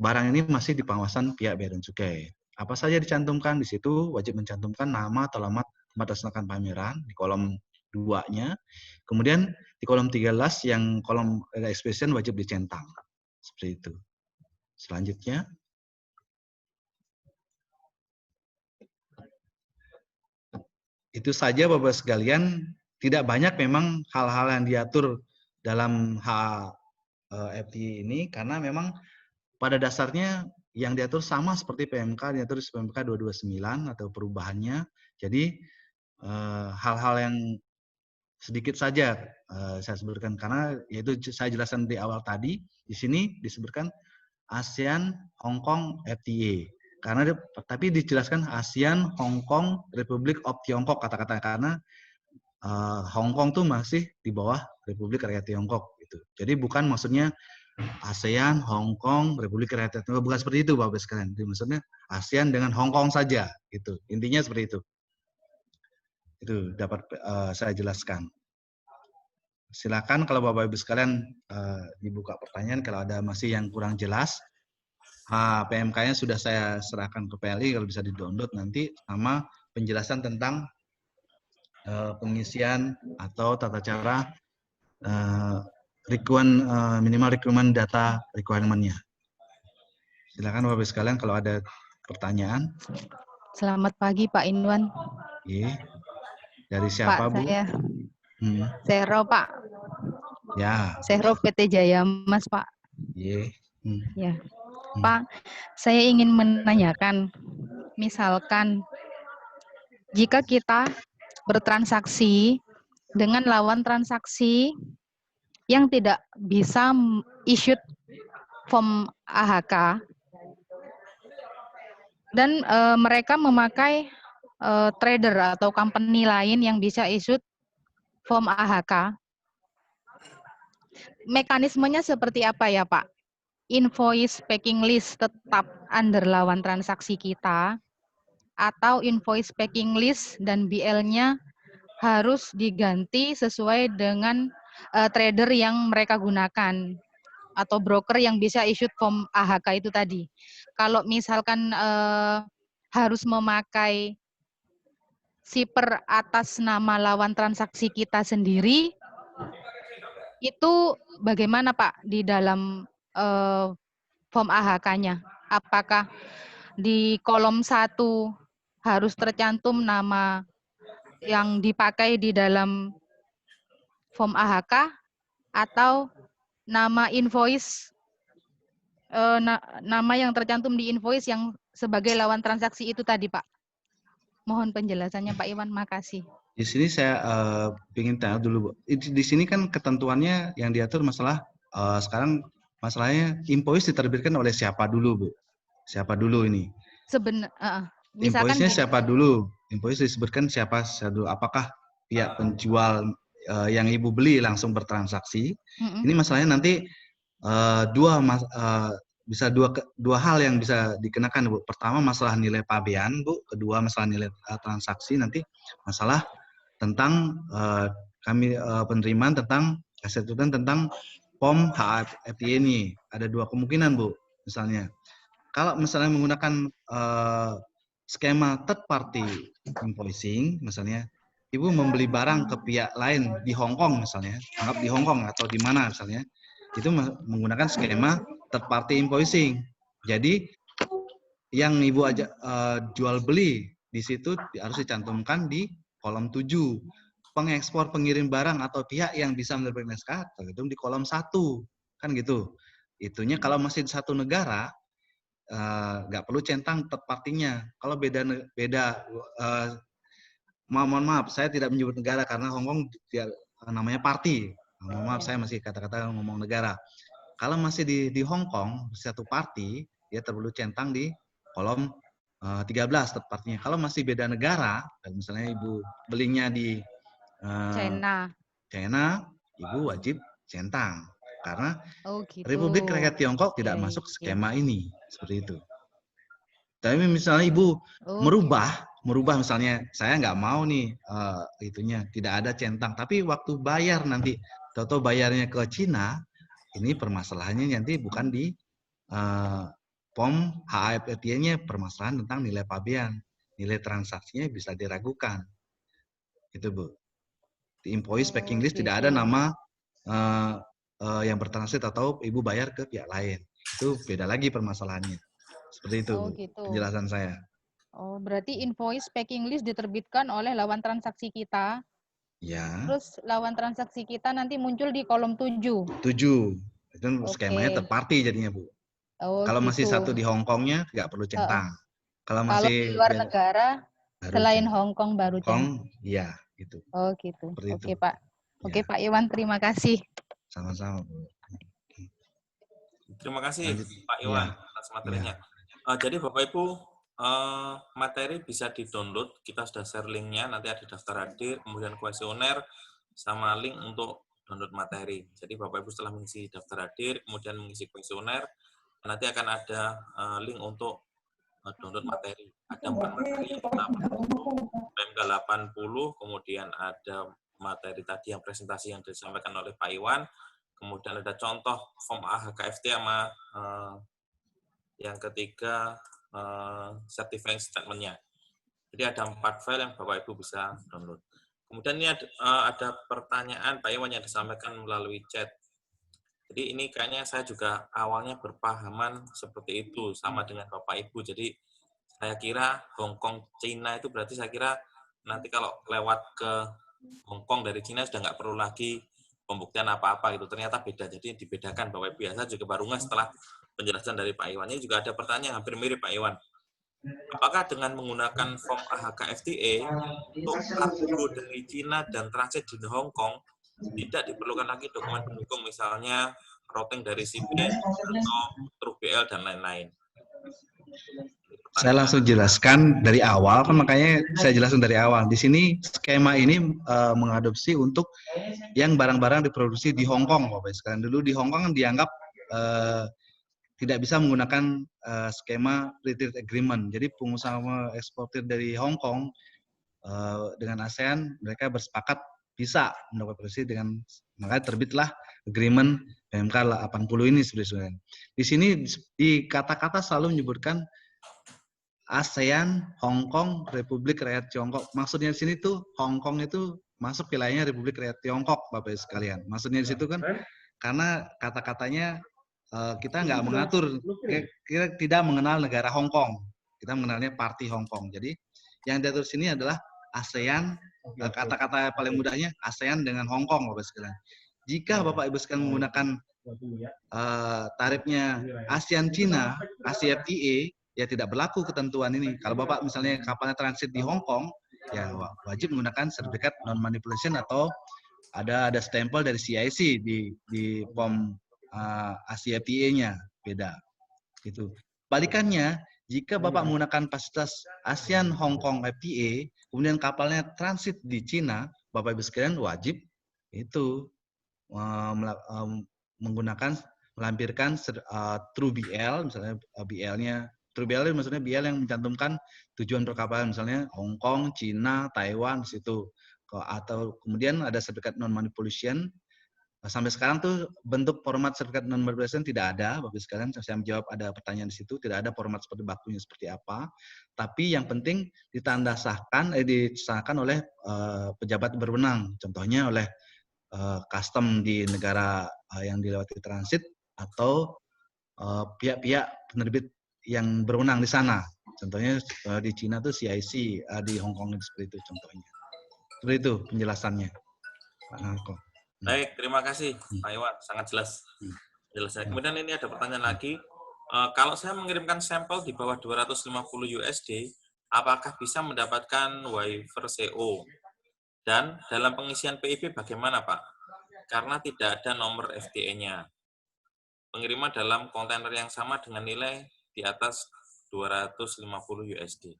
barang ini masih di pengawasan pihak bea dan cukai. Apa saja dicantumkan di situ, wajib mencantumkan nama atau alamat tempat dilaksanakan pameran di kolom 2-nya. Kemudian di kolom 13 yang kolom expression wajib dicentang. Seperti itu. Selanjutnya, itu saja Bapak sekalian, tidak banyak memang hal-hal yang diatur dalam HFT ini karena memang pada dasarnya yang diatur sama seperti PMK, diatur di PMK 229 atau perubahannya. Jadi hal-hal yang sedikit saja saya sebutkan karena yaitu saya jelaskan di awal tadi, di sini disebutkan ASEAN Hong Kong FTA. Karena tapi dijelaskan ASEAN Hong Kong Republic of Tiongkok kata-kata karena Hong Kong tuh masih di bawah Republik Rakyat Tiongkok gitu. Jadi bukan maksudnya ASEAN Hong Kong Republik Rakyat Tiongkok, bukan seperti itu Bapak sekalian. Jadi maksudnya ASEAN dengan Hong Kong saja gitu. Intinya seperti itu. Itu dapat saya jelaskan. Silakan kalau Bapak Ibu sekalian dibuka pertanyaan kalau ada masih yang kurang jelas. PMK-nya sudah saya serahkan ke PLI kalau bisa di-download nanti sama penjelasan tentang pengisian atau tata cara minimal requirement data requirement-nya. Silakan Bapak Ibu sekalian kalau ada pertanyaan. Selamat pagi Pak Inwan. Oke. Dari siapa Pak, Bu? saya Sero Pak. Ya. Sero PT Jaya Mas Pak. Iya. Ya. Pak, saya ingin menanyakan, misalkan jika kita bertransaksi dengan lawan transaksi yang tidak bisa issued form AHK dan mereka memakai trader atau company lain yang bisa issued form AHK, mekanismenya seperti apa ya Pak? Invoice packing list tetap under lawan transaksi kita, atau invoice packing list dan BL-nya harus diganti sesuai dengan trader yang mereka gunakan atau broker yang bisa issued form AHK itu tadi. Kalau misalkan harus memakai shipper atas nama lawan transaksi kita sendiri, itu bagaimana Pak di dalam form AHK-nya? Apakah di kolom 1 harus tercantum nama yang dipakai di dalam form AHK atau nama invoice, nama yang tercantum di invoice yang sebagai lawan transaksi itu tadi Pak? Mohon penjelasannya Pak Iwan, makasih. Di sini saya ingin tanya dulu, Bu. Di sini kan ketentuannya yang diatur masalah sekarang masalahnya invoice diterbitkan oleh siapa dulu, Bu? Siapa dulu ini? Misalkan Invoice-nya gini. siapa dulu? Invoice disebutkan siapa dulu? Apakah pihak penjual yang Ibu beli langsung bertransaksi? Ini masalahnya nanti bisa dua hal yang bisa dikenakan, Bu. Pertama masalah nilai pabean, Bu. Kedua masalah nilai transaksi, nanti masalah tentang kami penerimaan tentang kesetujuan tentang POM HFT ini. Ada dua kemungkinan, Bu. Misalnya, kalau misalnya menggunakan skema third party invoicing, misalnya Ibu membeli barang ke pihak lain di Hong Kong misalnya, anggap di Hong Kong atau di mana misalnya, itu menggunakan skema third party invoicing. Jadi yang Ibu jual beli di situ harus dicantumkan di kolom 7. Pengekspor pengirim barang atau pihak yang bisa menerbitkan SK terhitung di kolom 1. Kan gitu. Itunya kalau masih di satu negara, nggak perlu centang third party-nya. Kalau mohon maaf, saya tidak menyebut negara karena Hong Kong namanya party. Mohon maaf, saya masih kata-kata ngomong negara. Kalau masih di Hong Kong, satu party, dia perlu centang di kolom 13 third party-nya. Kalau masih beda negara, misalnya Ibu belinya di China, Ibu wajib centang. Karena gitu. Republik Rakyat Tiongkok tidak masuk skema ini. Seperti itu. Tapi misalnya Ibu merubah misalnya, saya nggak mau nih itunya, tidak ada centang. Tapi waktu bayar nanti, tahu-tahu bayarnya ke Cina, ini permasalahannya nanti bukan di POM HAFT-nya, permasalahan tentang nilai pabean. Nilai transaksinya bisa diragukan. Itu, Bu. Di invoice packing list tidak ada nama yang bertransit atau Ibu bayar ke pihak lain. Itu beda lagi permasalahannya. Seperti itu, gitu. Penjelasan saya. Oh, berarti invoice packing list diterbitkan oleh lawan transaksi kita. Ya. Terus lawan transaksi kita nanti muncul di kolom 7. 7. Itu skemanya third party jadinya, Bu. Kalau masih satu di Hong Kongnya nggak perlu centang. Kalau masih di luar negara selain Hong Kong baru centang. Iya, gitu. Oh, gitu. Oke, Pak. Oke, Ya. Pak Iwan, terima kasih. Sama-sama, Bu. Terima kasih Pak Iwan atas materinya. Jadi Bapak Ibu, materi bisa di-download. Kita sudah share linknya, nanti ada daftar hadir, kemudian kuesioner, sama link untuk download materi. Jadi Bapak Ibu setelah mengisi daftar hadir, kemudian mengisi kuesioner, nanti akan ada link untuk download materi. Ada 4 materi yang pertama, PMK 80, kemudian ada materi tadi yang presentasi yang disampaikan oleh Pak Iwan, kemudian ada contoh form AHKFT sama yang ketiga certifying statement-nya. Jadi ada 4 file yang Bapak Ibu bisa download. Kemudian ini ada pertanyaan Pak Iwan yang disampaikan melalui chat. Jadi ini kayaknya saya juga awalnya berpahaman seperti itu, sama dengan Bapak Ibu. Jadi saya kira Hong Kong, Cina itu berarti saya kira nanti kalau lewat ke Hong Kong dari Cina sudah nggak perlu lagi pembuktian apa-apa gitu. Ternyata beda, jadi dibedakan Bapak Ibu. Biasa juga baru setelah penjelasan dari Pak Iwan. Ini juga ada pertanyaan hampir mirip Pak Iwan. Apakah dengan menggunakan form AHK-FTA untuk kargo dari Cina dan transit di Hong Kong tidak diperlukan lagi dokumen pendukung, misalnya routing dari CBN atau truk BL dan lain-lain? Saya langsung jelaskan dari awal, kan makanya saya jelaskan dari awal. Di sini skema ini mengadopsi untuk yang barang-barang diproduksi di Hong Kong, Bapak. Sekarang dulu di Hong Kong kan dianggap tidak bisa menggunakan skema free trade agreement. Jadi pengusaha eksportir dari Hong Kong dengan ASEAN, mereka bersepakat bisa mendapat produksi dengan, makanya terbitlah agreement PMK 80 ini sebenarnya. Di sini di kata-kata selalu menyebutkan ASEAN, Hong Kong, Republik Rakyat Tiongkok. Maksudnya di sini tuh Hong Kong itu masuk wilayahnya Republik Rakyat Tiongkok, Bapak Ibu sekalian. Maksudnya di situ kan karena kata-katanya kita nggak mengatur, kita tidak mengenal negara Hong Kong. Kita mengenalnya parti Hong Kong. Jadi yang diatur sini adalah ASEAN, kata-kata paling mudahnya ASEAN dengan Hong Kong, Bapak Ibu sekalian. Jika Bapak Ibu sekalian menggunakan tarifnya ASEAN Cina, ACFTA, ya tidak berlaku ketentuan ini. Kalau Bapak misalnya kapalnya transit di Hong Kong, ya wajib menggunakan sertifikat non-manipulation atau ada stempel dari CIC di POM ACFTA-nya, beda. Gitu. Balikannya, jika Bapak menggunakan fasilitas ASEAN Hong Kong FTA, kemudian kapalnya transit di Cina, Bapak Ibu sekalian wajib itu melampirkan True BL, misalnya BL-nya. True BL itu maksudnya BL yang mencantumkan tujuan perkapalan, misalnya Hong Kong, Cina, Taiwan, situ. Atau kemudian ada sertifikat non-manipulation. Sampai sekarang tuh bentuk format sertifikat non-manipulation tidak ada, Bapak sekalian. Saya menjawab ada pertanyaan di situ, tidak ada format seperti bakunya seperti apa. Tapi yang penting disahkan oleh pejabat berwenang. Contohnya oleh custom di negara yang dilewati transit atau pihak-pihak penerbit yang berwenang di sana. Contohnya di Cina tuh CIC, di Hong Kong seperti itu contohnya. Seperti itu penjelasannya. Baik, terima kasih Pak Iwan, sangat jelas. Kemudian ini ada pertanyaan lagi. Kalau saya mengirimkan sampel di bawah 250 USD, apakah bisa mendapatkan waiver CO? Dan dalam pengisian PIB bagaimana, Pak? Karena tidak ada nomor FTA-nya. Pengiriman dalam kontainer yang sama dengan nilai di atas 250 USD.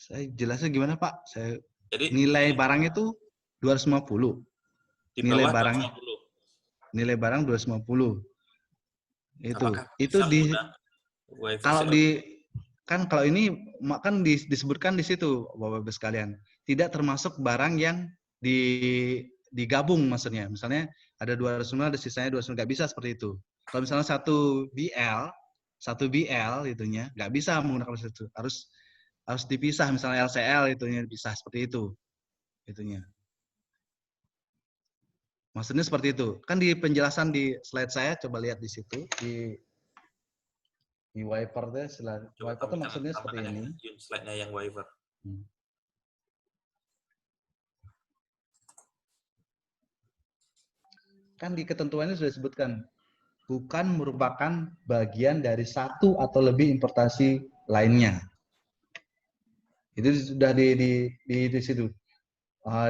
Saya jelasnya gimana, Pak? Jadi nilai barang itu 250. Di nilai bawah barang 250. Nilai barang 250. Itu kalau kalau ini kan disebutkan di situ Bapak Ibu sekalian, tidak termasuk barang yang digabung maksudnya. Misalnya ada 250, ada sisanya 250, nggak bisa seperti itu. Kalau misalnya satu BL itunya nggak bisa menggunakan itu. Harus dipisah, misalnya LCL itunya dipisah seperti itu. Itunya. Maksudnya seperti itu. Kan di penjelasan di slide saya, coba lihat di situ di waiver deh, waiver itu maksudnya seperti ini. Slide-nya yang waiver. Kan di ketentuannya sudah disebutkan bukan merupakan bagian dari satu atau lebih importasi lainnya. Itu sudah di situ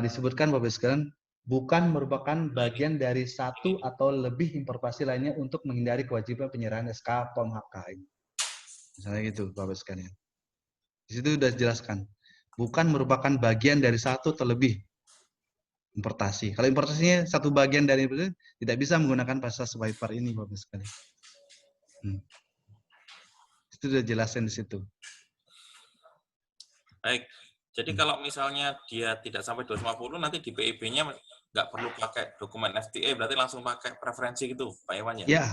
disebutkan Bapak sekalian, bukan merupakan bagian dari satu atau lebih importasi lainnya untuk menghindari kewajiban penyerahan SK POM HK. Misalnya gitu Bapak sekalian. Di situ sudah dijelaskan, bukan merupakan bagian dari satu atau lebih importasi. Kalau importasinya satu bagian dari itu, tidak bisa menggunakan fasilitas waiver ini Bapak sekalian. Itu sudah jelasin di situ. Baik. Jadi kalau misalnya dia tidak sampai 250, nanti di PIB-nya nggak perlu pakai dokumen FTA, berarti langsung pakai preferensi gitu, Pak Iwan ya? Ya,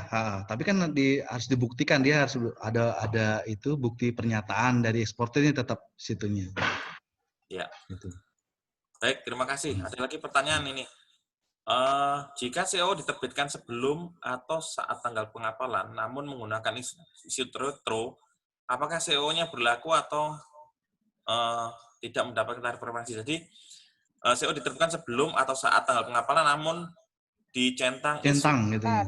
tapi kan harus dibuktikan, dia harus ada itu bukti pernyataan dari eksportirnya tetap situnya. Ya. Gitu. Baik, terima kasih. Ada lagi pertanyaan ini. Jika CO diterbitkan sebelum atau saat tanggal pengapalan, namun menggunakan isu retro, apakah CO-nya berlaku atau tidak mendapatkan tarif preferensi? Jadi CO diterbitkan sebelum atau saat tanggal pengapalan, namun dicentang gitu ya.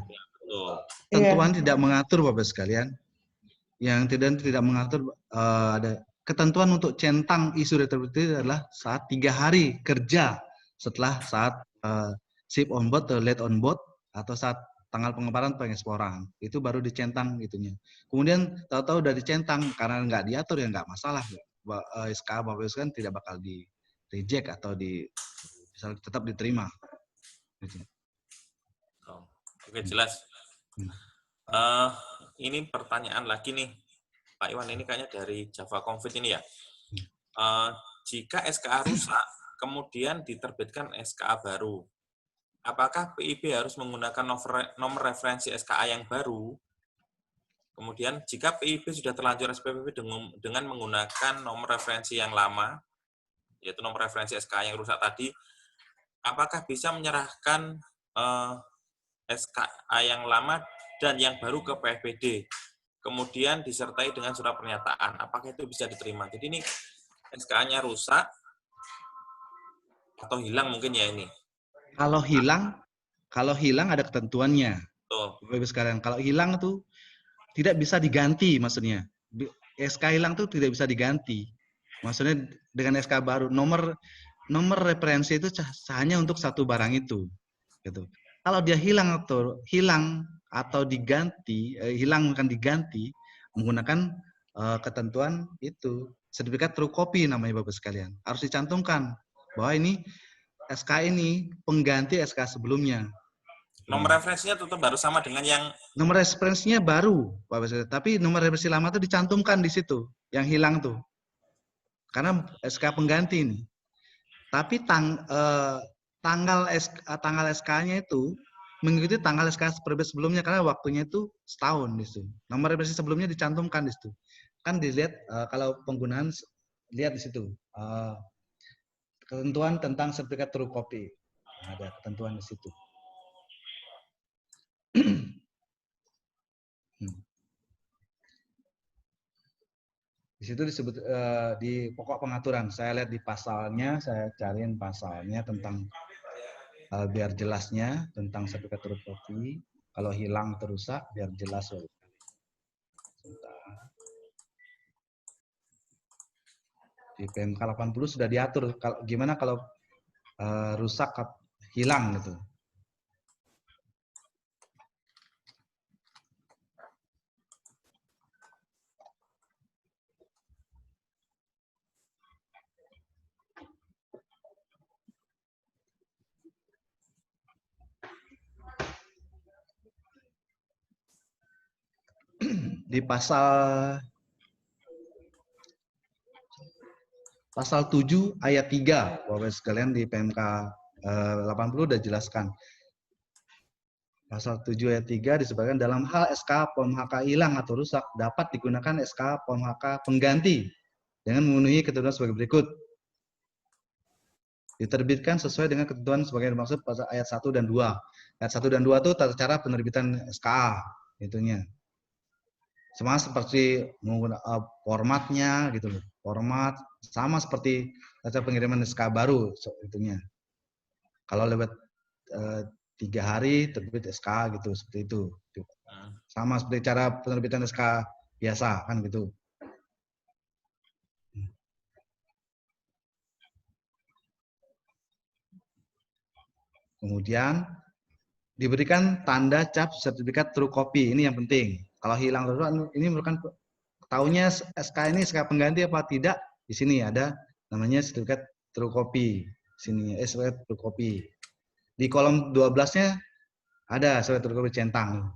Tentuan tidak mengatur Bapak sekalian. Yang tidak mengatur ada ketentuan untuk centang isu retroaktif adalah saat 3 hari kerja setelah saat ship on board atau late on board atau saat tanggal pengepalan pengeksporan. Itu baru dicentang itunya. Kemudian tahu-tahu udah dicentang karena nggak diatur ya nggak masalah. SK Bapak kan tidak bakal di reject atau tetap diterima. Oke, jelas. Ini pertanyaan lagi nih, Pak Iwan, ini kayaknya dari Java Confit ini ya. Jika SKA rusak, kemudian diterbitkan SKA baru, apakah PIB harus menggunakan nomor referensi SKA yang baru Kemudian jika PIB sudah terlanjur SPPP dengan menggunakan nomor referensi yang lama, yaitu nomor referensi SKA yang rusak tadi, apakah bisa menyerahkan SKA yang lama dan yang baru ke PFPD, kemudian disertai dengan surat pernyataan, apakah itu bisa diterima? Jadi ini SKA-nya rusak atau hilang mungkin ya ini. Kalau hilang ada ketentuannya. Bapak Ibu sekalian, kalau hilang tuh tidak bisa diganti maksudnya. SK hilang tuh tidak bisa diganti. Maksudnya dengan SK baru, nomor referensi itu hanya untuk satu barang itu. Gitu. Kalau dia hilang atau diganti, hilang bukan diganti, menggunakan ketentuan itu, sertifikat true copy namanya Bapak sekalian. Harus dicantumkan bahwa ini SK ini pengganti SK sebelumnya. Nomor referensinya tetap harus sama dengan yang... Nomor referensinya baru, Bapak sekalian. Tapi nomor referensi lama itu dicantumkan di situ, yang hilang tuh. Karena SK pengganti ini. Tapi tanggal SK-nya itu mengikuti tanggal SK sebelumnya karena waktunya itu setahun di situ. Nomor referensi sebelumnya dicantumkan di situ. Kan dilihat kalau penggunaan, lihat di situ. Ketentuan tentang sertifikat true copy. Ada ketentuan di situ. Di situ disebut di pokok pengaturan. Saya lihat di pasalnya, saya cariin pasalnya tentang biar jelasnya tentang sertifikat true copy. Kalau hilang atau rusak, biar jelas. Di PMK 80 sudah diatur gimana kalau rusak, hilang gitu. Di pasal 7 ayat 3, Bapak sekalian di PMK 80 sudah jelaskan. Pasal 7 ayat 3 disebutkan dalam hal SK POM HK hilang atau rusak dapat digunakan SK POM HK pengganti dengan memenuhi ketentuan sebagai berikut. Diterbitkan sesuai dengan ketentuan sebagai dimaksud pasal ayat 1 dan 2. Ayat 1 dan 2 itu tata cara penerbitan SKA itunya. Sama seperti menggunakan formatnya gitu loh. Format sama seperti cara pengiriman SKA baru itunya. Kalau lewat 3 hari terbit SK gitu, seperti itu. Sama seperti cara penerbitan SK biasa kan gitu. Kemudian diberikan tanda cap sertifikat true copy. Ini yang penting. Kalau hilang ini merupakan tahunya SK ini SK pengganti apa tidak? Di sini ada namanya sertifikat true copy. Sini sertifikat true copy. Di kolom 12-nya ada sertifikat true copy centang.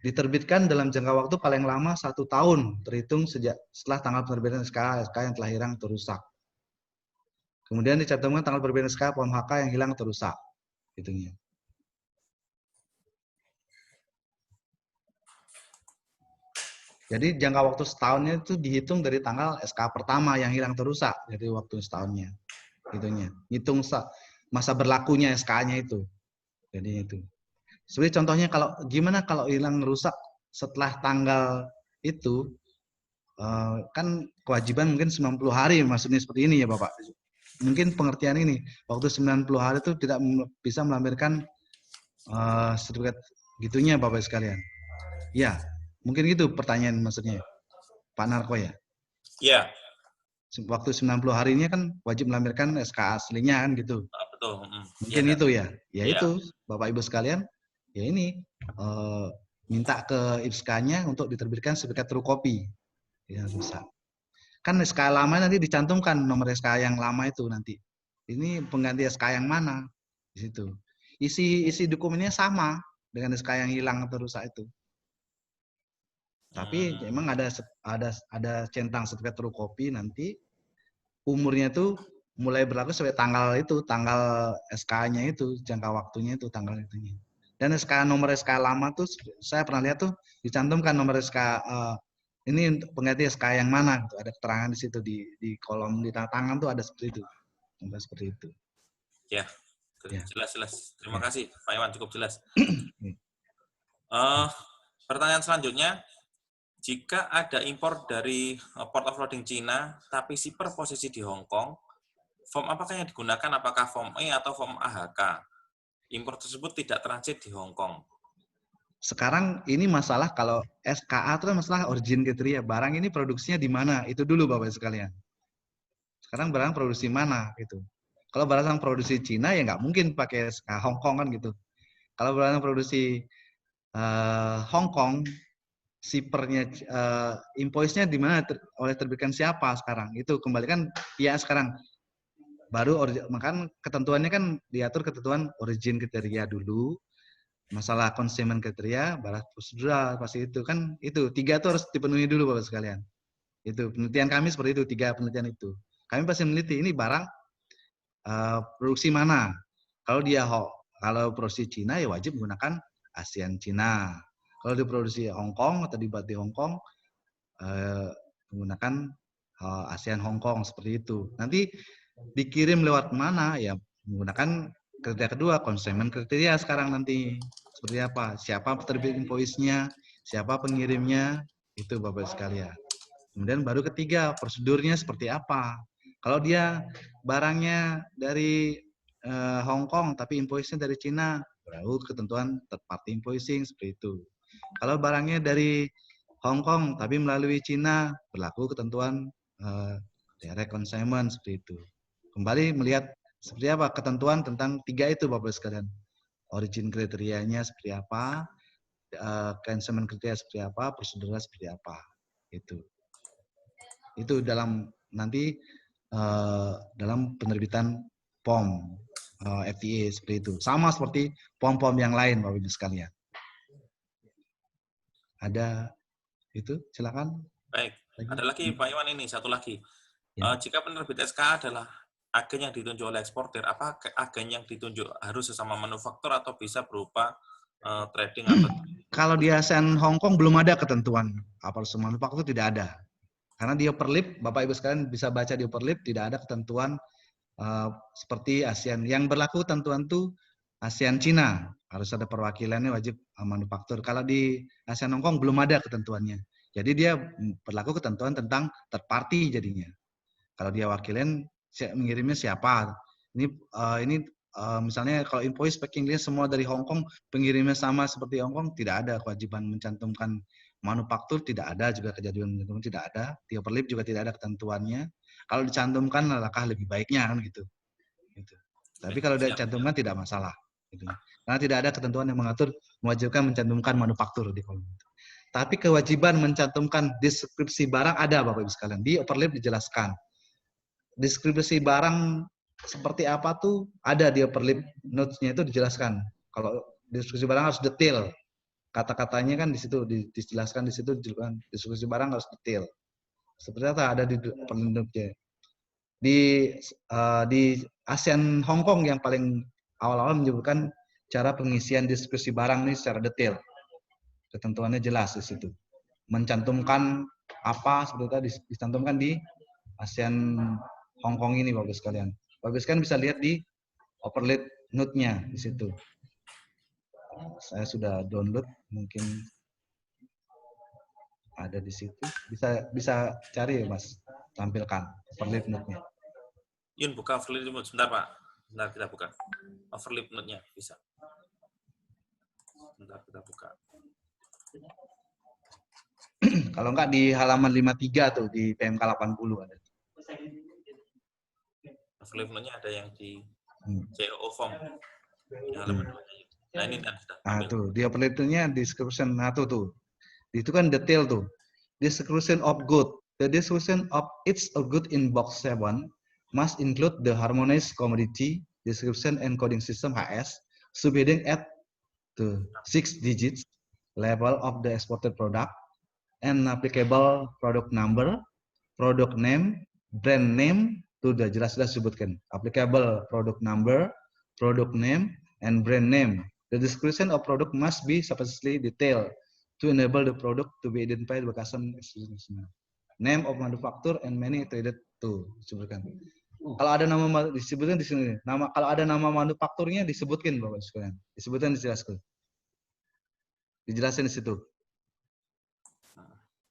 Diterbitkan dalam jangka waktu paling lama 1 tahun terhitung setelah tanggal penerbitan SK yang telah hilang atau rusak. Kemudian dicantumkan tanggal penerbitan SK POM HK yang hilang atau rusak. Itunya. Jadi jangka waktu setahunnya itu dihitung dari tanggal SK pertama yang hilang atau rusak. Jadi waktu setahunnya. Itunya. Hitung masa berlakunya SK-nya itu. Jadi itu. Seperti contohnya gimana kalau hilang rusak setelah tanggal itu, kan kewajiban mungkin 90 hari, maksudnya seperti ini ya Bapak. Mungkin pengertian ini, waktu 90 hari itu tidak bisa melampirkan sertifikat gitunya Bapak sekalian. Ya, mungkin gitu pertanyaan maksudnya Pak Narko ya? Iya. Waktu 90 harinya kan wajib melampirkan SK aslinya kan gitu. Betul. Mungkin ya, itu ya. Ya ya. itu Bapak Ibu sekalian, ya ini minta ke IPSK-nya untuk diterbitkan sertifikat true copy. Ya, susah. Kan SK lama nanti dicantumkan nomor SK yang lama itu nanti. Ini pengganti SK yang mana? Di situ. Isi dokumennya sama dengan SK yang hilang atau rusak itu. Tapi memang ada centang sertifikat true copy nanti umurnya itu mulai berlaku sampai tanggal SK-nya itu, jangka waktunya itu tanggal itunya. Dan nomor SK lama tuh saya pernah lihat tuh dicantumkan nomor SK ini untuk pengganti SK yang mana gitu. Ada keterangan di situ di kolom di tangan tuh ada seperti itu. Ada seperti itu. Ya, Ya. jelas. Terima kasih Pak Iwan, cukup jelas. Ya. Pertanyaan selanjutnya, jika ada impor dari port of loading Cina, tapi shipper posisi di Hong Kong, form apakah yang digunakan? Apakah form E atau form AHK? Impor tersebut tidak transit di Hong Kong. Sekarang ini masalah kalau SKA itu masalah origin kriteria. Barang ini produksinya di mana? Itu dulu Bapak sekalian. Sekarang barang produksi mana gitu. Kalau barang produksi Cina ya nggak mungkin pakai SK Hong Kong kan gitu. Kalau barang produksi Hong Kong, shippernya invoice-nya di mana oleh terbitkan siapa sekarang? Itu kembalikan ya sekarang. Baru makan ketentuannya kan diatur ketentuan origin kriteria dulu, masalah consignment kriteria, balas prosedural pasti itu kan itu 3 itu harus dipenuhi dulu Bapak sekalian. Itu penelitian kami seperti itu 3 penelitian itu. Kami pasti meneliti ini barang produksi mana. Kalau kalau produksi Cina ya wajib menggunakan ASEAN Cina. Kalau diproduksi Hong Kong atau dibuat di Hong Kong menggunakan ASEAN Hong Kong seperti itu. Nanti dikirim lewat mana ya menggunakan kriteria kedua, consignment kriteria sekarang nanti seperti apa, siapa penerbit invoice-nya, siapa pengirimnya, itu Bapak sekalian. Kemudian baru ketiga, prosedurnya seperti apa. Kalau dia barangnya dari Hong Kong tapi invoice-nya dari Cina, baru ketentuan third party invoicing seperti itu. Kalau barangnya dari Hong Kong tapi melalui Cina, berlaku ketentuan direct consignment seperti itu. Kembali melihat seperti apa ketentuan tentang 3 itu Bapak sekalian. Origin kriterianya seperti apa, consignment kriteria seperti apa, prosedurnya seperti apa. Itu dalam nanti dalam penerbitan POM FTA seperti itu. Sama seperti POM-POM yang lain Bapak Ibu sekalian. Ada itu, silakan. Baik, ada lagi Pak Iwan ini, satu lagi. Ya. Jika penerbit SK adalah agen yang ditunjuk oleh eksportir, apa agen yang ditunjuk harus sesama manufaktur atau bisa berupa trading atau? Kalau di ASEAN Hong Kong belum ada ketentuan apa harus manufaktur, tidak ada. Karena di Operlip, Bapak Ibu sekalian bisa baca di Operlip tidak ada ketentuan seperti ASEAN. Yang berlaku ketentuan itu ASEAN Cina harus ada perwakilannya wajib manufaktur. Kalau di ASEAN Hong Kong belum ada ketentuannya. Jadi dia berlaku ketentuan tentang third party jadinya. Kalau dia wakilin mengirimnya siapa? Ini misalnya kalau invoice packing list semua dari Hong Kong, pengirimnya sama seperti Hong Kong, tidak ada kewajiban mencantumkan manufaktur, tidak ada juga kejadian mencantumkan, tidak ada. Di Operlip juga tidak ada ketentuannya. Kalau dicantumkan alangkah lebih baiknya kan gitu. Tapi kalau dicantumkan tidak masalah. Gitu. Karena tidak ada ketentuan yang mengatur mewajibkan mencantumkan manufaktur di kolom itu. Tapi kewajiban mencantumkan deskripsi barang ada Bapak Ibu sekalian. Di Operlip dijelaskan. Deskripsi barang seperti apa tuh ada di Operlip notes-nya itu dijelaskan. Kalau deskripsi barang harus detail. Kata-katanya kan di situ dijelaskan di situ dijelaskan deskripsi barang harus detail. Seperti apa ada di Operlip notes-nya. Di ASEAN Hong Kong yang paling awal-awal menyebutkan cara pengisian deskripsi barang ini secara detail. Ketentuannya jelas di situ. Mencantumkan apa seperti tadi dicantumkan di ASEAN Hong Kong ini Bapak sekalian. Bapak sekalian bisa lihat di Operlip note-nya di situ. Saya sudah download, mungkin ada di situ. Bisa cari ya Mas, tampilkan Operlip note-nya. Yun, buka Operlip note sebentar Pak. Sebentar kita buka. Operlip note-nya bisa. Sebentar kita buka. Kalau enggak di halaman 53 tuh di PMK 80 ada. Operlip note-nya ada yang di COO form. Nah ini tuh di Operlip note-nya description tuh. Itu kan detail tuh. Description of good. The description of each of good in box 7 must include the harmonized commodity description and coding system HS subheading at the 6 digits level of the exported product and applicable product number, product name, brand name, itu udah jelas-jelas disebutkan. Applicable product number, product name, and brand name. The description of product must be sufficiently detailed to enable the product to be identified by customer. Name of manufacturer and many traded to disebutkan. Kalau ada nama disebutkan di sini. Kalau ada nama manufakturnya disebutkan Bapak sekalian. Disebutkan dijelaskan. Dijelasin di situ.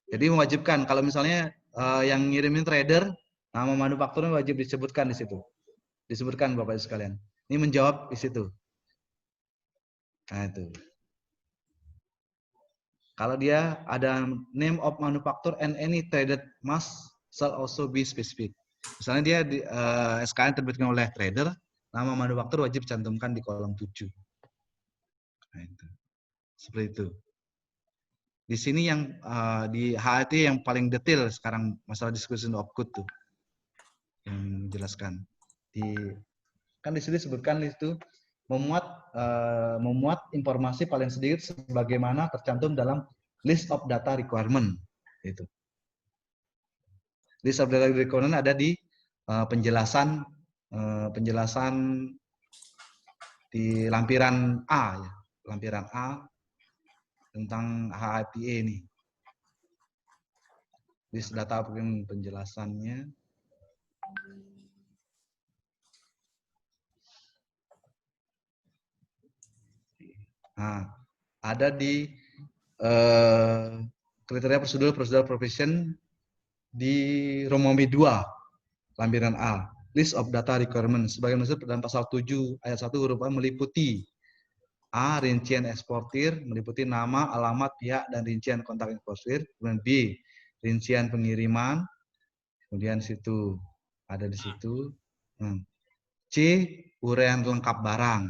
Jadi mewajibkan kalau misalnya yang ngirimin trader, nama manufakturnya wajib disebutkan di situ. Disebutkan Bapak sekalian. Ini menjawab di situ. Nah itu. Kalau dia ada name of manufacturer and any traded must shall also be specific. Misalnya dia di, SKN terbitkan oleh trader, nama manufaktur wajib cantumkan di kolom 7. Nah, itu. Seperti itu. Di sini yang di HAT yang paling detail sekarang masalah description of good tuh. Yang menjelaskan. Kan di sini disebutkan itu memuat informasi paling sedikit sebagaimana tercantum dalam list of data requirement. Itu. List of data requirement ada di penjelasan di lampiran A ya, lampiran A tentang HATA ini. List data penjelasannya. Nah, ada di kriteria prosedur provision di Romawi 2 lampiran A. List of data requirement sebagai maksud dalam pasal 7 ayat 1 huruf A meliputi A. Rincian eksportir, meliputi nama, alamat, pihak, dan rincian kontak eksportir. Kemudian B. Rincian pengiriman. Kemudian situ ada di situ. C. Uraian lengkap barang,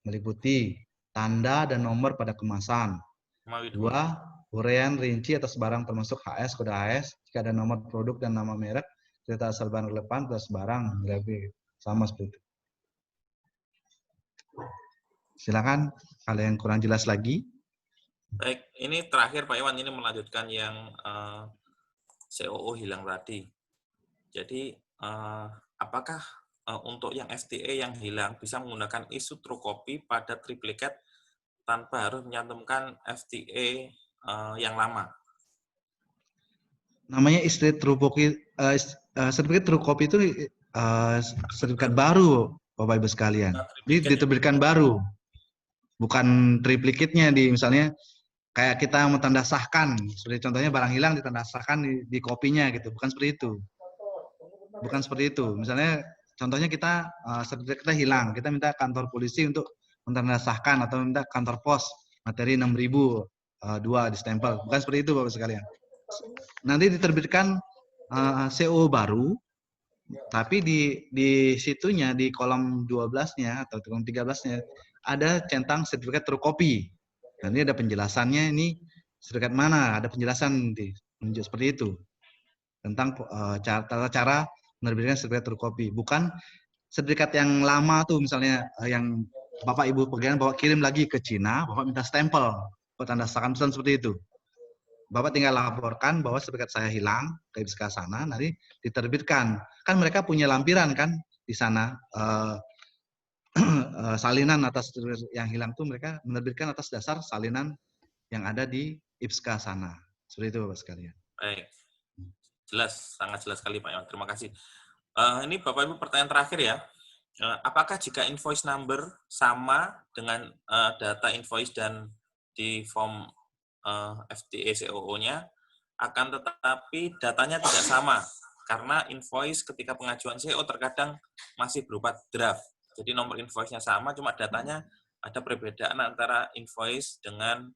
meliputi tanda dan nomor pada kemasan. 2. Uraian rinci atas barang termasuk HS, kode HS, jika ada nomor produk dan nama merek, cerita asal barang relevan, atas barang, sama seperti itu. Silakan kalau yang kurang jelas lagi. Baik, ini terakhir Pak Iwan, ini melanjutkan yang COO hilang tadi. Jadi apakah untuk yang FTA yang hilang bisa menggunakan isu true copy pada triplicate tanpa harus menyantumkan FTA yang lama? Namanya istilah true copy, sertifikat true copy itu sertifikat baru Bapak Ibu sekalian. Jadi diterbitkan baru. Bukan triplicate-nya di misalnya kayak kita mau tanda sahkan, seperti contohnya barang hilang ditanda sahkan di kopinya gitu, bukan seperti itu. Bukan seperti itu. Misalnya contohnya kita sertifikat kita hilang, kita minta kantor polisi untuk mentandasahkan atau minta kantor pos materi 6.000 2 di stempel. Bukan seperti itu Bapak sekalian. Nanti diterbitkan CO baru, tapi di situnya di kolom 12-nya atau kolom 13-nya ada centang sertifikat true copy. Dan ini ada penjelasannya, ini sertifikat mana, ada penjelasan menunjuk seperti itu. Tentang tata cara menerbitkan sertifikat true copy. Bukan sertifikat yang lama tuh misalnya yang Bapak Ibu pegang, Bapak kirim lagi ke Cina, Bapak minta stempel, Bapak tanda tangan seperti itu. Bapak tinggal laporkan bahwa sertifikat saya hilang ke IPSK sana, nanti diterbitkan. Kan mereka punya lampiran kan di sana. Salinan atas yang hilang itu mereka menerbitkan atas dasar salinan yang ada di IPSK sana. Seperti itu Bapak sekalian. Baik. Jelas, sangat jelas sekali Pak Iwan. Terima kasih. Ini Bapak Ibu pertanyaan terakhir ya. Apakah jika invoice number sama dengan data invoice dan di form FTA COO-nya, akan tetapi datanya tidak sama karena invoice ketika pengajuan CO terkadang masih berupa draft. Jadi nomor invoice-nya sama, cuma datanya ada perbedaan antara invoice dengan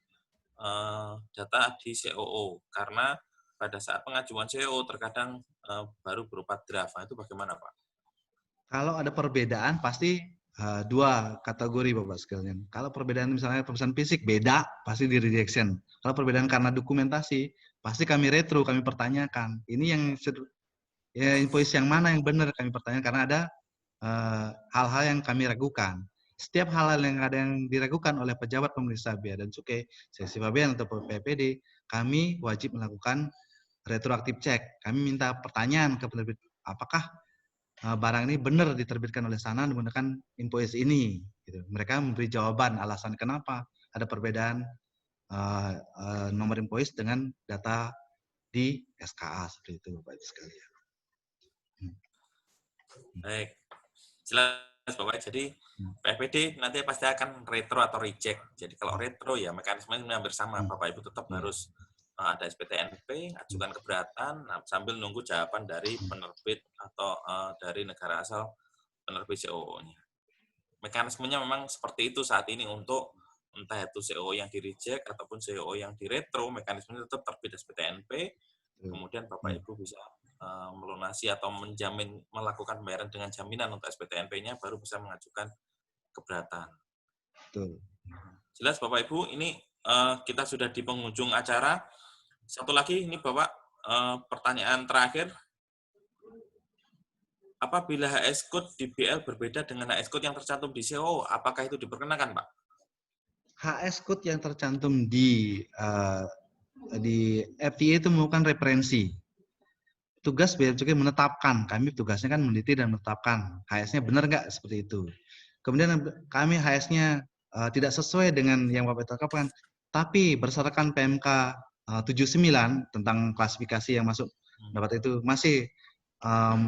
data di COO. Karena pada saat pengajuan CO terkadang baru berupa draft. Nah, itu bagaimana Pak? Kalau ada perbedaan pasti dua kategori Bapak sekalian. Kalau perbedaan misalnya pemesan fisik beda, pasti di rejection. Kalau perbedaan karena dokumentasi, pasti kami retro, kami pertanyakan. Ini yang ya, invoice yang mana yang benar kami pertanyakan karena ada hal-hal yang kami ragukan. Setiap hal-hal yang ada yang diragukan oleh pejabat pemeriksa bea dan cukai, sesi pabean atau PPD, kami wajib melakukan retroaktif cek. Kami minta pertanyaan ke penerbit, apakah barang ini benar diterbitkan oleh sana menggunakan invoice ini. Gitu. Mereka memberi jawaban alasan kenapa ada perbedaan nomor invoice dengan data di SKA seperti itu, Bapak Ibu sekalian. Baik, jelas Bapak. Jadi PFPD nanti pasti akan retro atau reject. Jadi kalau retro ya mekanismenya hampir sama. Bapak Ibu tetap harus ada SPTNP, ajukan keberatan, sambil nunggu jawaban dari penerbit atau dari negara asal penerbit COO-nya. Mekanismenya memang seperti itu saat ini untuk entah itu COO yang di-reject ataupun COO yang di-retro, mekanismenya tetap terbit SPTNP, kemudian Bapak Ibu bisa melunasi atau menjamin melakukan pembayaran dengan jaminan untuk SPTNP-nya, baru bisa mengajukan keberatan. Betul. Jelas Bapak Ibu, ini kita sudah di penghujung acara. Satu lagi, ini Bapak, pertanyaan terakhir. Apabila HS code di BL berbeda dengan HS code yang tercantum di COO, apakah itu diperkenakan, Pak? HS code yang tercantum di FTA itu merupakan referensi. Tugas Bea Cukai menetapkan, kami tugasnya kan meneliti dan menetapkan HS-nya benar nggak seperti itu. Kemudian kami HS-nya tidak sesuai dengan yang Bapak tetapkan, tapi berdasarkan PMK 79 tentang klasifikasi yang masuk dapat itu masih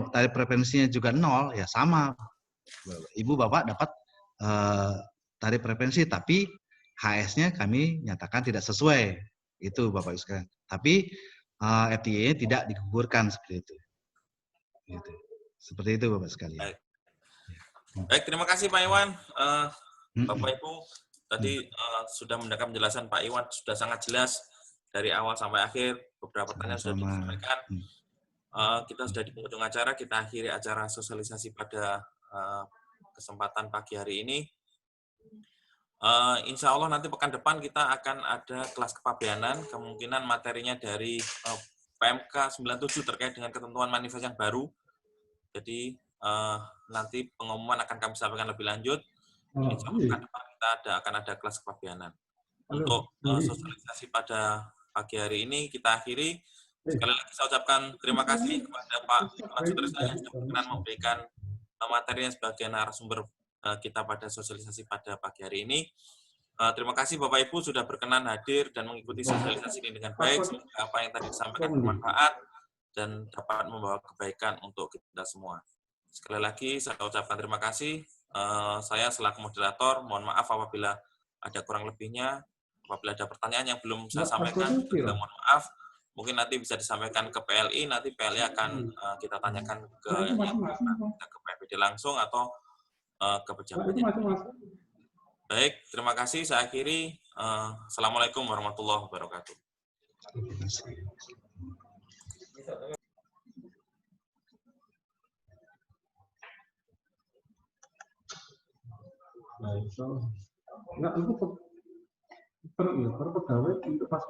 tarif referensinya juga 0, ya sama. Ibu Bapak dapat tarif referensi, tapi HS-nya kami nyatakan tidak sesuai. Itu Bapak sekalian. Tapi FTA tidak digugurkan seperti itu. Gitu. Seperti itu Bapak sekalian. Baik. Baik, terima kasih Pak Iwan. Bapak Ibu, tadi sudah mendengar penjelasan Pak Iwan, sudah sangat jelas dari awal sampai akhir, beberapa pertanyaan sudah disampaikan. Kita sudah di penghujung acara, kita akhiri acara sosialisasi pada kesempatan pagi hari ini. Insya Allah nanti pekan depan kita akan ada kelas kepabeanan, kemungkinan materinya dari PMK 97 terkait dengan ketentuan manifest yang baru. Jadi nanti pengumuman akan kami sampaikan lebih lanjut. Insya Allah pekan depan kita akan ada kelas kepabeanan. Untuk sosialisasi pada pagi hari ini kita akhiri. Sekali lagi saya ucapkan terima kasih kepada Pak Iwan Sutrisno yang sudah berkenan memberikan materinya sebagai narasumber kita pada sosialisasi pada pagi hari ini. Terima kasih Bapak Ibu sudah berkenan hadir dan mengikuti sosialisasi ini dengan baik. Semoga apa yang tadi disampaikan bermanfaat dan dapat membawa kebaikan untuk kita semua. Sekali lagi saya ucapkan terima kasih. Saya selaku moderator, mohon maaf apabila ada kurang lebihnya. Apabila ada pertanyaan yang belum saya sampaikan, kita mohon maaf. Mungkin nanti bisa disampaikan ke PLI, nanti PLI akan kita tanyakan ke PFPD langsung atau ke pejabatnya. Baik, terima kasih. Saya akhiri. Assalamualaikum warahmatullahi wabarakatuh. Enggak, itu per pegawai untuk pas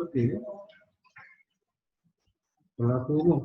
berlaku umum.